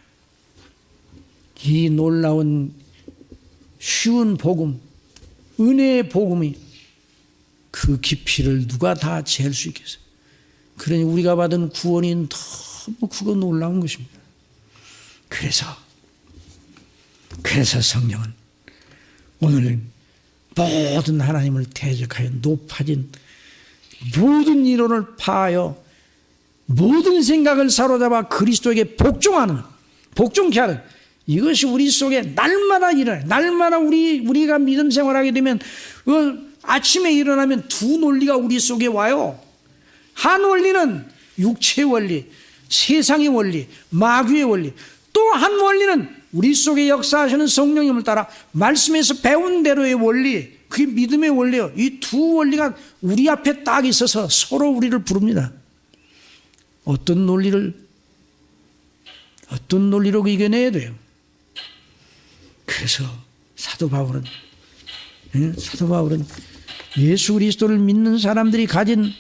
이 놀라운 쉬운 복음, 은혜의 복음이 그 깊이를 누가 다 잴 수 있겠어요? 그러니 우리가 받은 구원이 너무 그거 놀라운 것입니다. 그래서 성령은 오늘 모든 하나님을 대적하여 높아진 모든 이론을 파하여 모든 생각을 사로잡아 그리스도에게 복종케 하는 이것이 우리 속에 날마다 일어나요. 날마다 우리가 믿음 생활하게 되면 아침에 일어나면 두 논리가 우리 속에 와요. 한 원리는 육체의 원리, 세상의 원리, 마귀의 원리. 또 한 원리는 우리 속에 역사하시는 성령님을 따라 말씀에서 배운 대로의 원리, 그게 믿음의 원리예요. 이 두 원리가 우리 앞에 딱 있어서 서로 우리를 부릅니다. 어떤 논리로 이겨내야 돼요. 그래서 사도 바울은 예수 그리스도를 믿는 사람들이 가진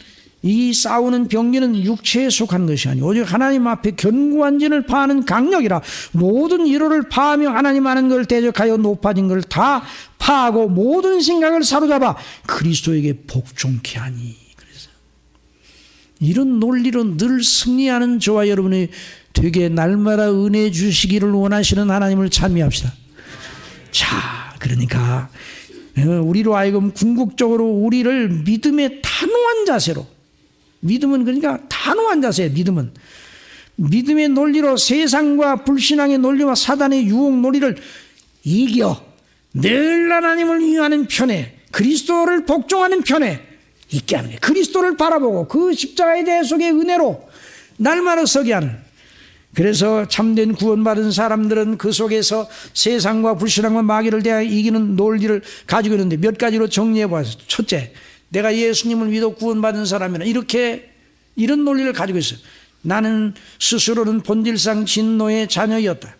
이 싸우는 병기는 육체에 속한 것이 아니오 오직 하나님 앞에 견고한 진을 파하는 강력이라. 모든 이로를 파하며 하나님 아는 걸 대적하여 높아진 걸 다 파하고 모든 생각을 사로잡아 그리스도에게 복종케 하니. 그래서 이런 논리로 늘 승리하는 저와 여러분이 되게 날마다 은혜 주시기를 원하시는 하나님을 찬미합시다. 자, 그러니까 우리로 하여금 궁극적으로 우리를 믿음의 단호한 자세로, 믿음은 그러니까 단호한 자세예요. 믿음의 논리로 세상과 불신앙의 논리와 사단의 유혹 논리를 이겨 늘 하나님을 위하는 편에, 그리스도를 복종하는 편에 있게 하는 거예요. 그리스도를 바라보고 그 십자가의 대속의 은혜로 날마다 서게 하는. 그래서 참된 구원받은 사람들은 그 속에서 세상과 불신앙과 마귀를 대하여 이기는 논리를 가지고 있는데 몇 가지로 정리해 보았어요. 첫째, 내가 예수님을 믿어 구원받은 사람이라 이런 논리를 가지고 있어요. 나는 스스로는 본질상 진노의 자녀였다.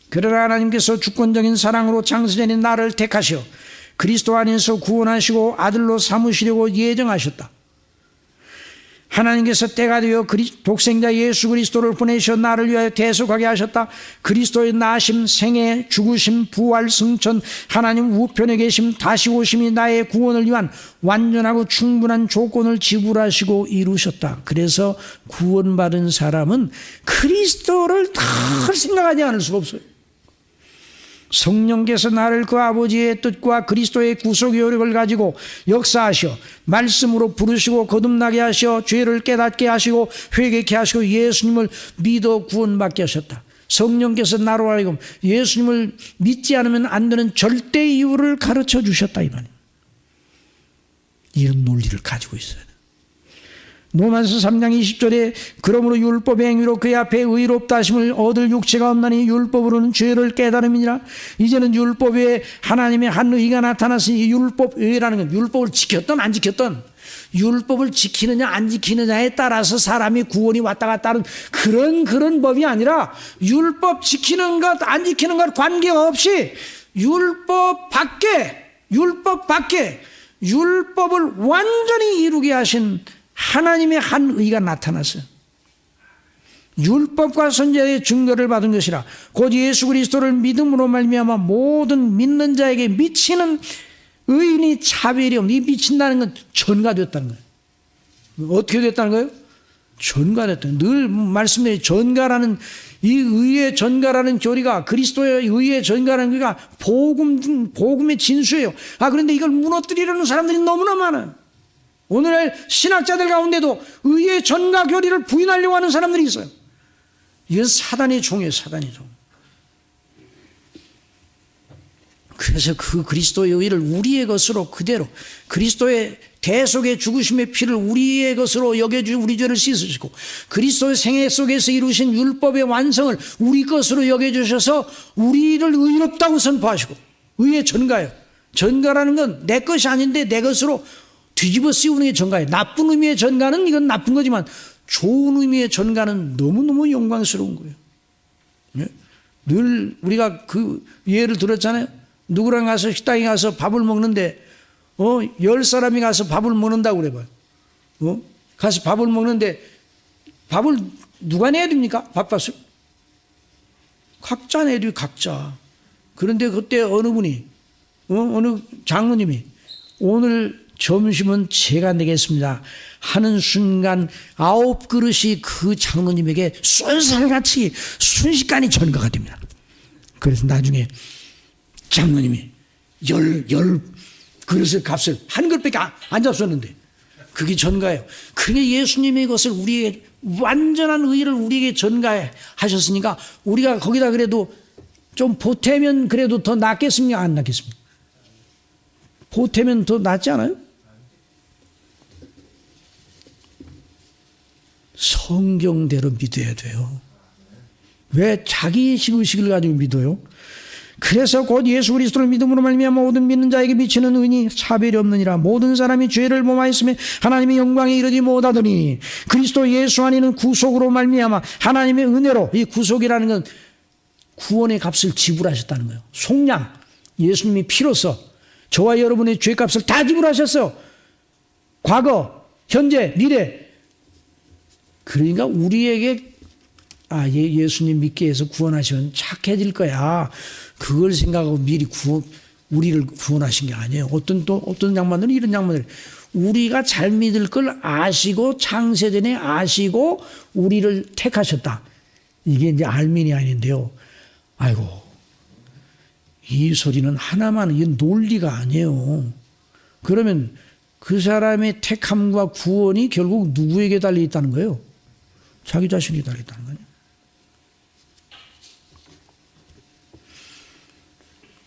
그러나 하나님께서 주권적인 사랑으로 창세전에 나를 택하시어 그리스도 안에서 구원하시고 아들로 삼으시려고 예정하셨다. 하나님께서 때가 되어 독생자 예수 그리스도를 보내셔 나를 위하여 대속하게 하셨다. 그리스도의 나심, 생애, 죽으심, 부활, 승천, 하나님 우편에 계심, 다시 오심이 나의 구원을 위한 완전하고 충분한 조건을 지불하시고 이루셨다. 그래서 구원받은 사람은 그리스도를 다 생각하지 않을 수가 없어요. 성령께서 나를 그 아버지의 뜻과 그리스도의 구속의 효력을 가지고 역사하셔 말씀으로 부르시고 거듭나게 하셔 죄를 깨닫게 하시고 회개케 하시고 예수님을 믿어 구원받게 하셨다. 성령께서 나로 하여금 예수님을 믿지 않으면 안 되는 절대 이유를 가르쳐 주셨다 이 말이에요. 이런 논리를 가지고 있어야 돼. 로마서 3장 20절에 그러므로 율법의 행위로 그의 앞에 의롭다 하심을 얻을 육체가 없나니 율법으로는 죄를 깨달음이니라. 이제는 율법 외에 하나님의 한 의가 나타났으니 율법 외라는 건 율법을 지켰던 안 지켰던, 율법을 지키느냐 안 지키느냐에 따라서 사람이 구원이 왔다 갔다 하는 그런 법이 아니라 율법 지키는 것 안 지키는 것 관계없이 율법 밖에 율법을 완전히 이루게 하신 하나님의 한 의가 나타났어요. 율법과 선지자의 증거를 받은 것이라. 곧 예수 그리스도를 믿음으로 말미암아 모든 믿는 자에게 미치는 의인이 차별이 없는, 이 미친다는 건 전가됐다는 거예요. 어떻게 됐다는 거예요? 전가됐다는 거예요. 늘 말씀드린 전가라는, 이 의의 전가라는 교리가, 그리스도의 의의 전가라는 교리가 복음의 진수예요. 그런데 이걸 무너뜨리려는 사람들이 너무나 많아요. 오늘날 신학자들 가운데도 의의 전가 교리를 부인하려고 하는 사람들이 있어요. 이건 사단의 종이에요, 사단의 종. 그래서 그 그리스도의 의를 우리의 것으로 그대로 그리스도의 대속의 죽으심의 피를 우리의 것으로 여겨주신 우리 죄를 씻으시고 그리스도의 생애 속에서 이루신 율법의 완성을 우리 것으로 여겨주셔서 우리를 의롭다고 선포하시고 의의 전가예요. 전가라는 건 내 것이 아닌데 내 것으로 뒤집어 씌우는 게 전가예요. 나쁜 의미의 전가는 이건 나쁜 거지만 좋은 의미의 전가는 너무너무 영광스러운 거예요. 네? 늘 우리가 그 예를 들었잖아요. 누구랑 가서 식당에 가서 밥을 먹는데 10사람이 가서 밥을 먹는다고 그래봐요. 가서 밥을 먹는데 밥을 누가 내야 됩니까? 밥값을? 각자 내야 돼요, 각자. 그런데 그때 어느 분이 어느 장로님이 오늘 점심은 제가 내겠습니다 하는 순간 9그릇이 그 장로님에게 쏜살같이 순식간에 전가가 됩니다. 그래서 나중에 장로님이 열 그릇의 값을 한 그릇밖에 안 잡섰는데 그게 전가예요. 그게 예수님의 것을 우리에게 완전한 의를 우리에게 전가하셨으니까 우리가 거기다 그래도 좀 보태면 그래도 더 낫겠습니까? 안 낫겠습니까? 보태면 더 낫지 않아요? 성경대로 믿어야 돼요. 왜 자기 의식을 가지고 믿어요? 그래서 곧 예수 그리스도를 믿음으로 말미암아 모든 믿는 자에게 미치는 의인이 차별이 없느니라. 모든 사람이 죄를 범하였으며 하나님의 영광에 이르지 못하더니 그리스도 예수 안에는 구속으로 말미암아 하나님의 은혜로, 이 구속이라는 건 구원의 값을 지불하셨다는 거예요. 속량, 예수님이 피로써 저와 여러분의 죄값을 다 지불하셨어요. 과거, 현재, 미래. 그러니까 우리에게 예수님 믿게 해서 구원하시면 착해질 거야. 그걸 생각하고 미리 우리를 구원하신 게 아니에요. 어떤 양반들은 이런 양반들, 우리가 잘 믿을 걸 아시고 창세전에 아시고 우리를 택하셨다. 이게 이제 알미니아인데요. 아이고, 이 소리는 하나만, 이건 논리가 아니에요. 그러면 그 사람의 택함과 구원이 결국 누구에게 달려 있다는 거예요? 자기 자신에게 달려 있다는 거예요.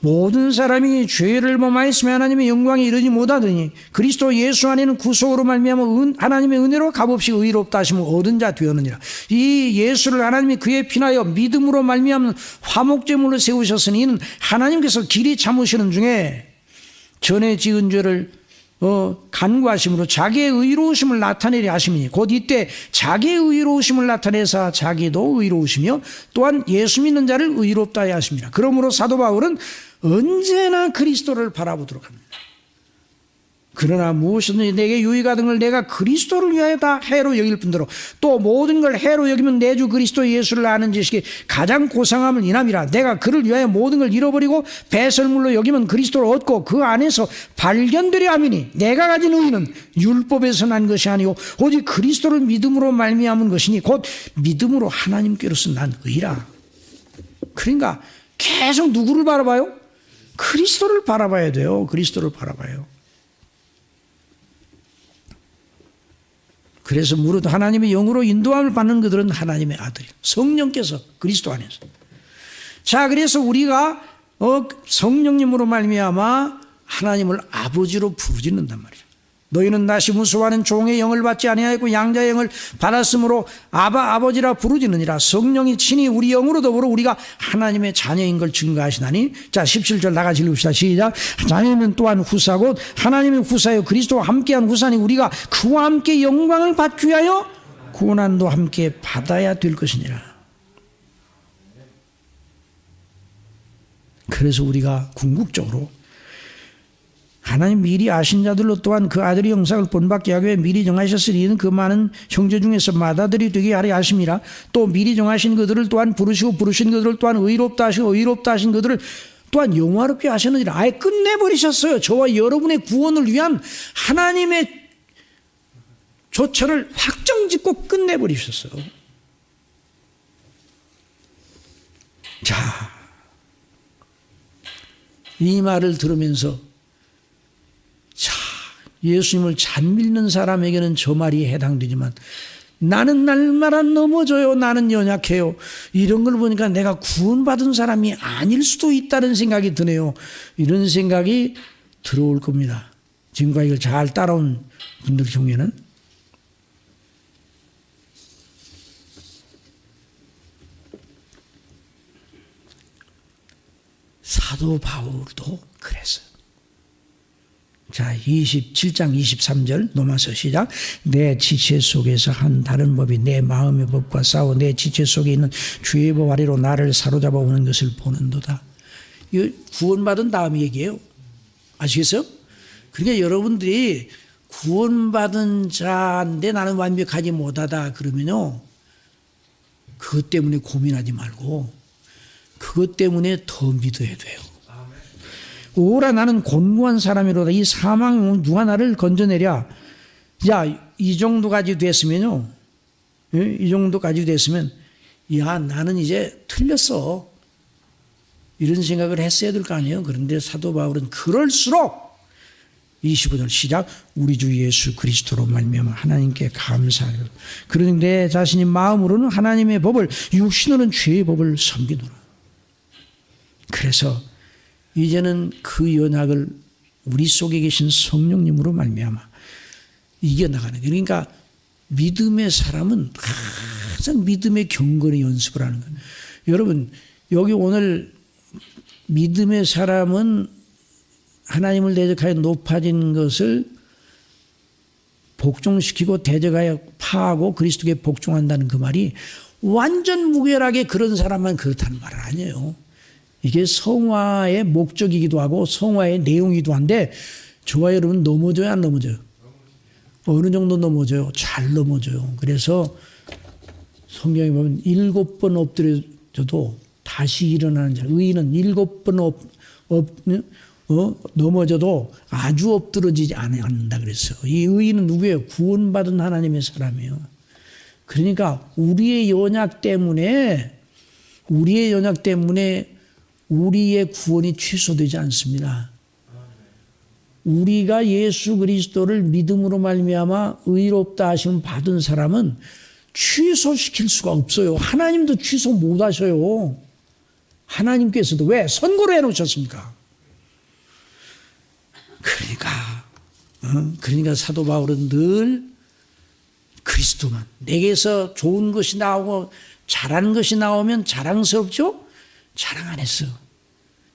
모든 사람이 죄를 범하였으며 하나님의 영광에 이르지 못하더니 그리스도 예수 안에는 구속으로 말미암아 하나님의 은혜로 값없이 의롭다 하심을 얻은 자 되었느니라. 이 예수를 하나님이 그의 피나여 믿음으로 말미암는 화목제물로 세우셨으니 이는 하나님께서 길이 참으시는 중에 전에 지은 죄를 간구하심으로 자기의 의로우심을 나타내려 하심이니 곧 이때 자기의 의로우심을 나타내사 자기도 의로우시며 또한 예수 믿는 자를 의롭다 하십니다. 그러므로 사도 바울은 언제나 그리스도를 바라보도록 합니다. 그러나 무엇이든지 내게 유익하던 걸 내가 그리스도를 위하여 다 해로 여길 뿐더러 또 모든 걸 해로 여기면 내 주 그리스도 예수를 아는 지식이 가장 고상함을 인함이라. 내가 그를 위하여 모든 걸 잃어버리고 배설물로 여기면 그리스도를 얻고 그 안에서 발견되려 함이니 내가 가진 의는 율법에서 난 것이 아니오 오직 그리스도를 믿음으로 말미암은 것이니 곧 믿음으로 하나님께로서 난 의라. 그러니까 계속 누구를 바라봐요? 그리스도를 바라봐야 돼요. 그리스도를 바라봐요. 그래서 무릇 하나님의 영으로 인도함을 받는 그들은 하나님의 아들이에요. 성령께서 그리스도 안에서. 자, 그래서 우리가 성령님으로 말미암아 하나님을 아버지로 부르짖는단 말이에요. 너희는 다시 무수하는 종의 영을 받지 아니하였고 양자의 영을 받았으므로 아버지라 부르짖느니라. 성령이 친히 우리 영으로 더불어 우리가 하나님의 자녀인 걸 증거하시나니. 자, 17절 나같이 읽읍시다. 시작. 자녀는 또한 후사 곧 하나님의 후사요 그리스도와 함께한 후사니 우리가 그와 함께 영광을 받기 위하여 고난도 함께 받아야 될 것이니라. 그래서 우리가 궁극적으로 하나님 미리 아신 자들로 또한 그 아들의 형상을 본받게 하기 위해 미리 정하셨으니 이는 그 많은 형제 중에서 맏아들이 되게 하려 하심이라. 또 미리 정하신 그들을 또한 부르시고 부르신 그들을 또한 의롭다 하시고 의롭다 하신 그들을 또한 영화롭게 하셨느니라. 아예 끝내버리셨어요. 저와 여러분의 구원을 위한 하나님의 조처를 확정짓고 끝내버리셨어요. 자, 이 말을 들으면서 자, 예수님을 잘 믿는 사람에게는 저 말이 해당되지만 나는 날마다 넘어져요. 나는 연약해요. 이런 걸 보니까 내가 구원받은 사람이 아닐 수도 있다는 생각이 드네요. 이런 생각이 들어올 겁니다. 지금까지 이걸 잘 따라온 분들 중에는. 사도 바울도 그랬어요. 자, 27장 23절 로마서 시작. 내 지체 속에서 한 다른 법이 내 마음의 법과 싸워 내 지체 속에 있는 죄의 법 아래로 나를 사로잡아 오는 것을 보는도다. 이거 구원받은 다음 얘기예요. 아시겠어요? 그러니까 여러분들이 구원받은 자인데 나는 완벽하지 못하다 그러면요, 그것 때문에 고민하지 말고 그것 때문에 더 믿어야 돼요. 오라 나는 곤고한 사람이로다. 이 사망 누가 나를 건져내랴. 야, 이 정도까지 됐으면요, 이 정도까지 됐으면 야, 나는 이제 틀렸어, 이런 생각을 했어야 될 거 아니에요. 그런데 사도 바울은 그럴수록 25절 시작. 우리 주 예수 그리스도로 말미암아 하나님께 감사하여 그러니 내 자신이 마음으로는 하나님의 법을 육신으로는 죄의 법을 섬기노라. 그래서 이제는 그 연약을 우리 속에 계신 성령님으로 말미암아 이겨나가는 거예요. 그러니까 믿음의 사람은 항상 믿음의 경건의 연습을 하는 거예요. 여러분, 여기 오늘 믿음의 사람은 하나님을 대적하여 높아진 것을 복종시키고 대적하여 파하고 그리스도께 복종한다는 그 말이 완전 무결하게 그런 사람만 그렇다는 말은 아니에요. 이게 성화의 목적이기도 하고 성화의 내용이기도 한데, 저와 여러분 넘어져요, 안 넘어져요? 어느 정도 넘어져요? 잘 넘어져요. 그래서 성경에 보면 7번 엎드려져도 다시 일어나는 자, 의인은 7번 넘어져도 아주 엎드러지지 않는다 그랬어요. 이 의인은 누구예요? 구원받은 하나님의 사람이에요. 그러니까 우리의 연약 때문에 우리의 구원이 취소되지 않습니다. 우리가 예수 그리스도를 믿음으로 말미암아 의롭다 하심을 받은 사람은 취소시킬 수가 없어요. 하나님도 취소 못 하셔요. 하나님께서도. 왜? 선고를 해놓으셨습니까? 그러니까 사도 바울은 늘 그리스도만, 내게서 좋은 것이 나오고 잘하는 것이 나오면 자랑스럽죠? 자랑 안 했어.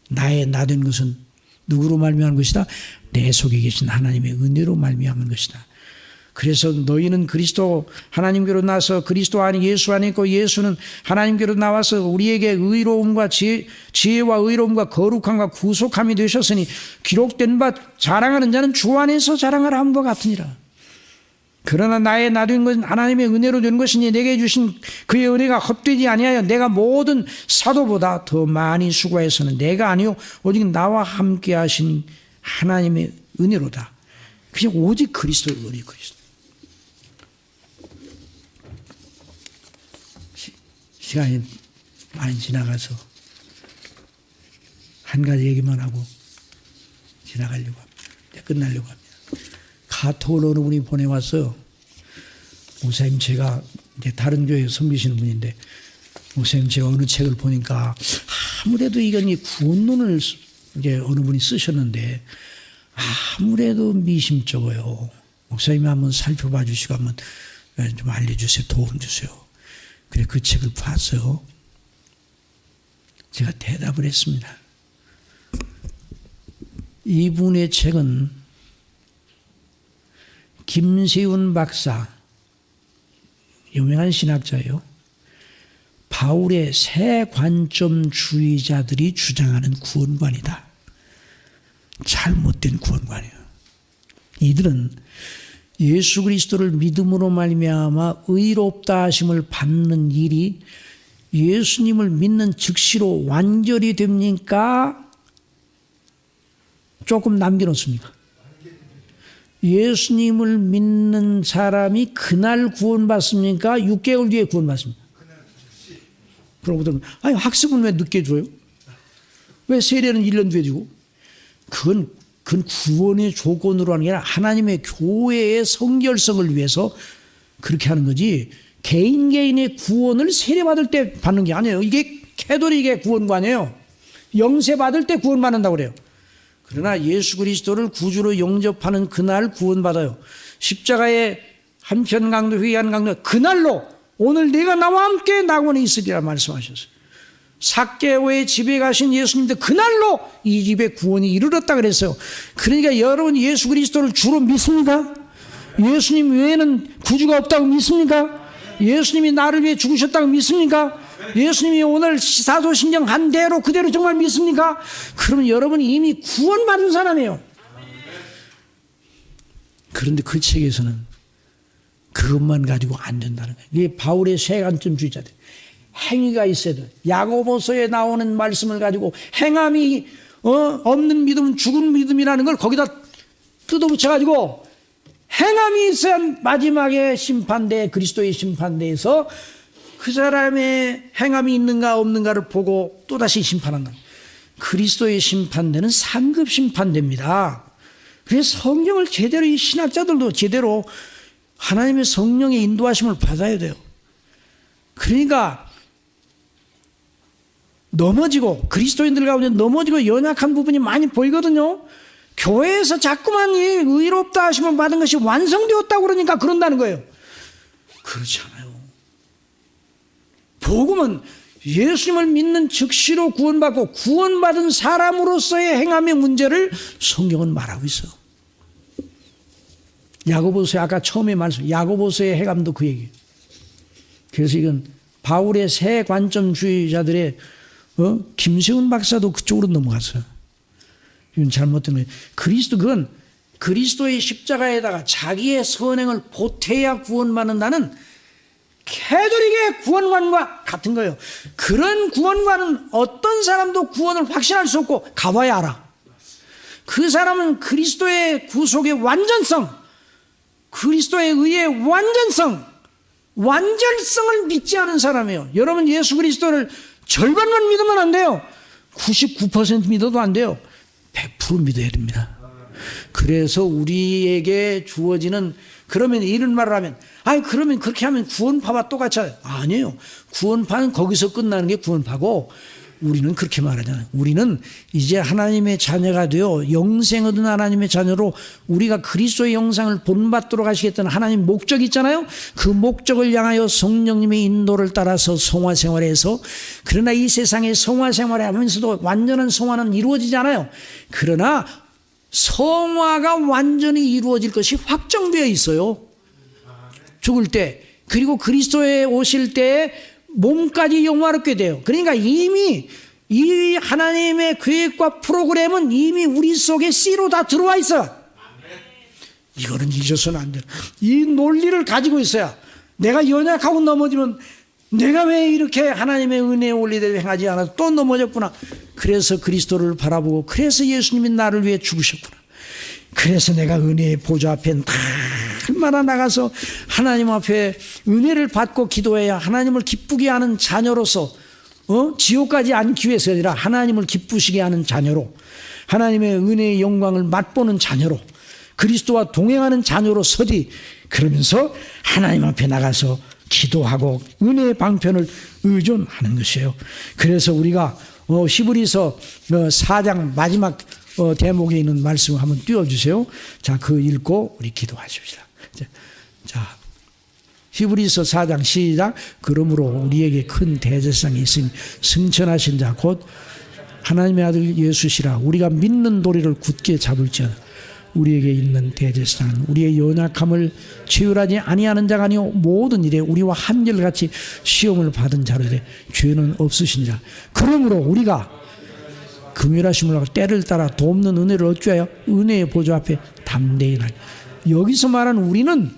나 된 것은 누구로 말미암은 것이다? 내 속에 계신 하나님의 은혜로 말미암은 것이다. 그래서 너희는 그리스도 하나님께로 나서 그리스도 안에 예수 안에 있고 예수는 하나님께로 나와서 우리에게 의로움과 지혜와 의로움과 거룩함과 구속함이 되셨으니 기록된 바 자랑하는 자는 주 안에서 자랑하라 함과 같으니라. 그러나 나의 나된 것은 하나님의 은혜로 된 것이니 내게 주신 그의 은혜가 헛되지 아니하여 내가 모든 사도보다 더 많이 수고해서는 내가 아니요 오직 나와 함께 하신 하나님의 은혜로다. 그냥 오직 그리스도의 은혜. 그리스도. 시간이 많이 지나가서 한 가지 얘기만 하고 지나가려고 합니다. 끝나려고 합니다. 카톡을 어느 분이 보내왔어요. 목사님, 제가 이제 다른 교회 섬기시는 분인데, 목사님, 제가 어느 책을 보니까 아무래도 이건 이 구원론을 이제 어느 분이 쓰셨는데 아무래도 미심쩍어요. 목사님이 한번 살펴봐 주시고 한번 좀 알려주세요. 도움 주세요. 그래 그 책을 봤어요. 제가 대답을 했습니다. 이분의 책은 김세훈 박사, 유명한 신학자예요. 바울의 새 관점주의자들이 주장하는 구원관이다. 잘못된 구원관이에요. 이들은 예수 그리스도를 믿음으로 말미암아 의롭다 하심을 받는 일이 예수님을 믿는 즉시로 완결이 됩니까? 조금 남겨놓습니까? 예수님을 믿는 사람이 그날 구원받습니까? 6개월 뒤에 구원받습니까? 그러고 아니 학습은 왜 늦게 줘요? 왜 세례는 1년 뒤에 주고? 그건 구원의 조건으로 하는 게 아니라 하나님의 교회의 성결성을 위해서 그렇게 하는 거지 개인의 구원을 세례받을 때 받는 게 아니에요. 이게 캐톨릭의 구원관이에요. 영세 받을 때 구원받는다고 그래요. 그러나 예수 그리스도를 구주로 영접하는 그날 구원받아요. 십자가의 한편 강도 회의한 강도 그날로 오늘 네가 나와 함께 낙원에 있으리라 말씀하셨어요. 삭개오의 집에 가신 예수님도 그날로 이 집에 구원이 이르렀다 그랬어요. 그러니까 여러분 예수 그리스도를 주로 믿습니까? 예수님 외에는 구주가 없다고 믿습니까? 예수님이 나를 위해 죽으셨다고 믿습니까? 예수님이 오늘 사도신경 한 대로 그대로 정말 믿습니까? 그러면 여러분이 이미 구원받은 사람이에요. 그런데 그 책에서는 그것만 가지고 안 된다는 거예요. 이게 바울의 세간점주의자들. 행위가 있어야 돼. 야고보서에 나오는 말씀을 가지고 행함이 없는 믿음은 죽은 믿음이라는 걸 거기다 뜯어붙여가지고 행함이 있어야 마지막에 심판대 그리스도의 심판대에서 그 사람의 행함이 있는가 없는가를 보고 또다시 심판한다. 그리스도의 심판대는 상급 심판대입니다. 그래서 성경을 제대로 이 신학자들도 제대로 하나님의 성령의 인도하심을 받아야 돼요. 그러니까 넘어지고 그리스도인들 가운데 넘어지고 연약한 부분이 많이 보이거든요. 교회에서 자꾸만 의롭다 하심을 받은 것이 완성되었다고 그러니까 그런다는 거예요. 그렇지 않아요. 복음은 예수님을 믿는 즉시로 구원받고 구원받은 사람으로서의 행함의 문제를 성경은 말하고 있어요. 야고보서에 아까 처음에 말씀 야고보서의 행함도 그 얘기예요. 그래서 이건 바울의 새 관점주의자들의 김세훈 박사도 그쪽으로 넘어갔어요. 이건 잘못된 거예요. 그건 그리스도의 십자가에다가 자기의 선행을 보태야 구원받는다는 캐톨릭의 구원관과 같은 거예요. 그런 구원관은 어떤 사람도 구원을 확신할 수 없고 가봐야 알아. 그 사람은 그리스도의 구속의 완전성, 그리스도의 의의 완전성을 믿지 않은 사람이에요. 여러분 예수 그리스도를 절반만 믿으면 안 돼요. 99% 믿어도 안 돼요. 100% 믿어야 됩니다. 그래서 우리에게 주어지는 그러면 이런 말을 하면 그러면 그렇게 하면 구원파와 똑같이 아니에요. 구원파는 거기서 끝나는 게 구원파고 우리는 그렇게 말하잖아요. 우리는 이제 하나님의 자녀가 되어 영생 얻은 하나님의 자녀로 우리가 그리스도의 영상을 본받도록 하시겠다는 하나님 목적이 있잖아요. 그 목적을 향하여 성령님의 인도를 따라서 성화 생활에서 그러나 이 세상에 성화 생활을 하면서도 완전한 성화는 이루어지지 않아요. 그러나 성화가 완전히 이루어질 것이 확정되어 있어요. 죽을 때 그리고 그리스도에 오실 때 몸까지 영화롭게 돼요. 그러니까 이미 이 하나님의 계획과 프로그램은 이미 우리 속에 씨로 다 들어와 있어요. 이거는 잊어서는 안 돼요. 이 논리를 가지고 있어야 내가 연약하고 넘어지면 내가 왜 이렇게 하나님의 은혜에 올리되 행하지 않아서 또 넘어졌구나. 그래서 그리스도를 바라보고 그래서 예수님이 나를 위해 죽으셨구나. 그래서 내가 은혜의 보좌 앞에 날마다 나가서 하나님 앞에 은혜를 받고 기도해야 하나님을 기쁘게 하는 자녀로서 지옥까지 않기 위해서 아니라 하나님을 기쁘시게 하는 자녀로 하나님의 은혜의 영광을 맛보는 자녀로 그리스도와 동행하는 자녀로 서지. 그러면서 하나님 앞에 나가서 기도하고 은혜의 방편을 의존하는 것이에요. 그래서 우리가 히브리서 4장 마지막 대목에 있는 말씀을 한번 띄워주세요. 자, 그 읽고 우리 기도하십시다. 자, 히브리서 4장 시작. 그러므로 우리에게 큰 대제사장이 있으니 승천하신 자 곧 하나님의 아들 예수시라. 우리가 믿는 도리를 굳게 잡을지어다. 우리에게 있는 대제사장은 우리의 연약함을 치유하지 아니하는 자가 아니요 모든 일에 우리와 한결같이 시험을 받은 자로 돼 죄는 없으시니라. 그러므로 우리가 긍휼하심을 하고 때를 따라 돕는 은혜를 얻기 위하여 은혜의 보좌 앞에 담대히 날. 여기서 말하는 우리는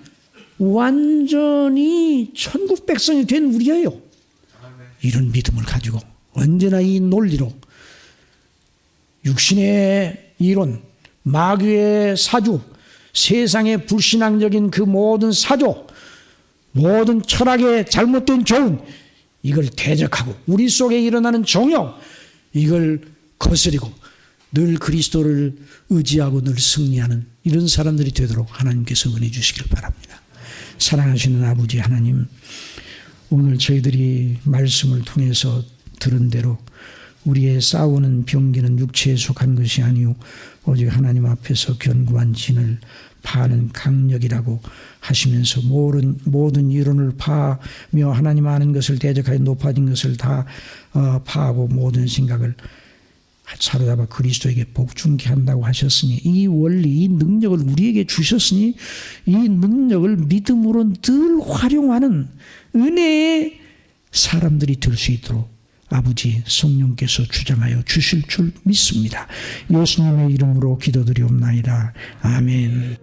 완전히 천국 백성이 된 우리예요. 이런 믿음을 가지고 언제나 이 논리로 육신의 이론, 마귀의 사주, 세상의 불신앙적인 그 모든 사조, 모든 철학의 잘못된 교훈, 이걸 대적하고 우리 속에 일어나는 정욕, 이걸 거스리고 늘 그리스도를 의지하고 늘 승리하는 이런 사람들이 되도록 하나님께서 은혜 주시길 바랍니다. 사랑하시는 아버지 하나님, 오늘 저희들이 말씀을 통해서 들은 대로 우리의 싸우는 병기는 육체에 속한 것이 아니오 오직 하나님 앞에서 견고한 진을 파는 강력이라고 하시면서 모든 이론을 파며 하나님 아는 것을 대적하여 높아진 것을 다 파하고 모든 생각을 사로잡아 그리스도에게 복종케 한다고 하셨으니 이 원리, 이 능력을 우리에게 주셨으니 이 능력을 믿음으로 늘 활용하는 은혜의 사람들이 될 수 있도록 아버지 성령께서 주장하여 주실 줄 믿습니다. 예수님의 이름으로 기도드리옵나이다. 아멘.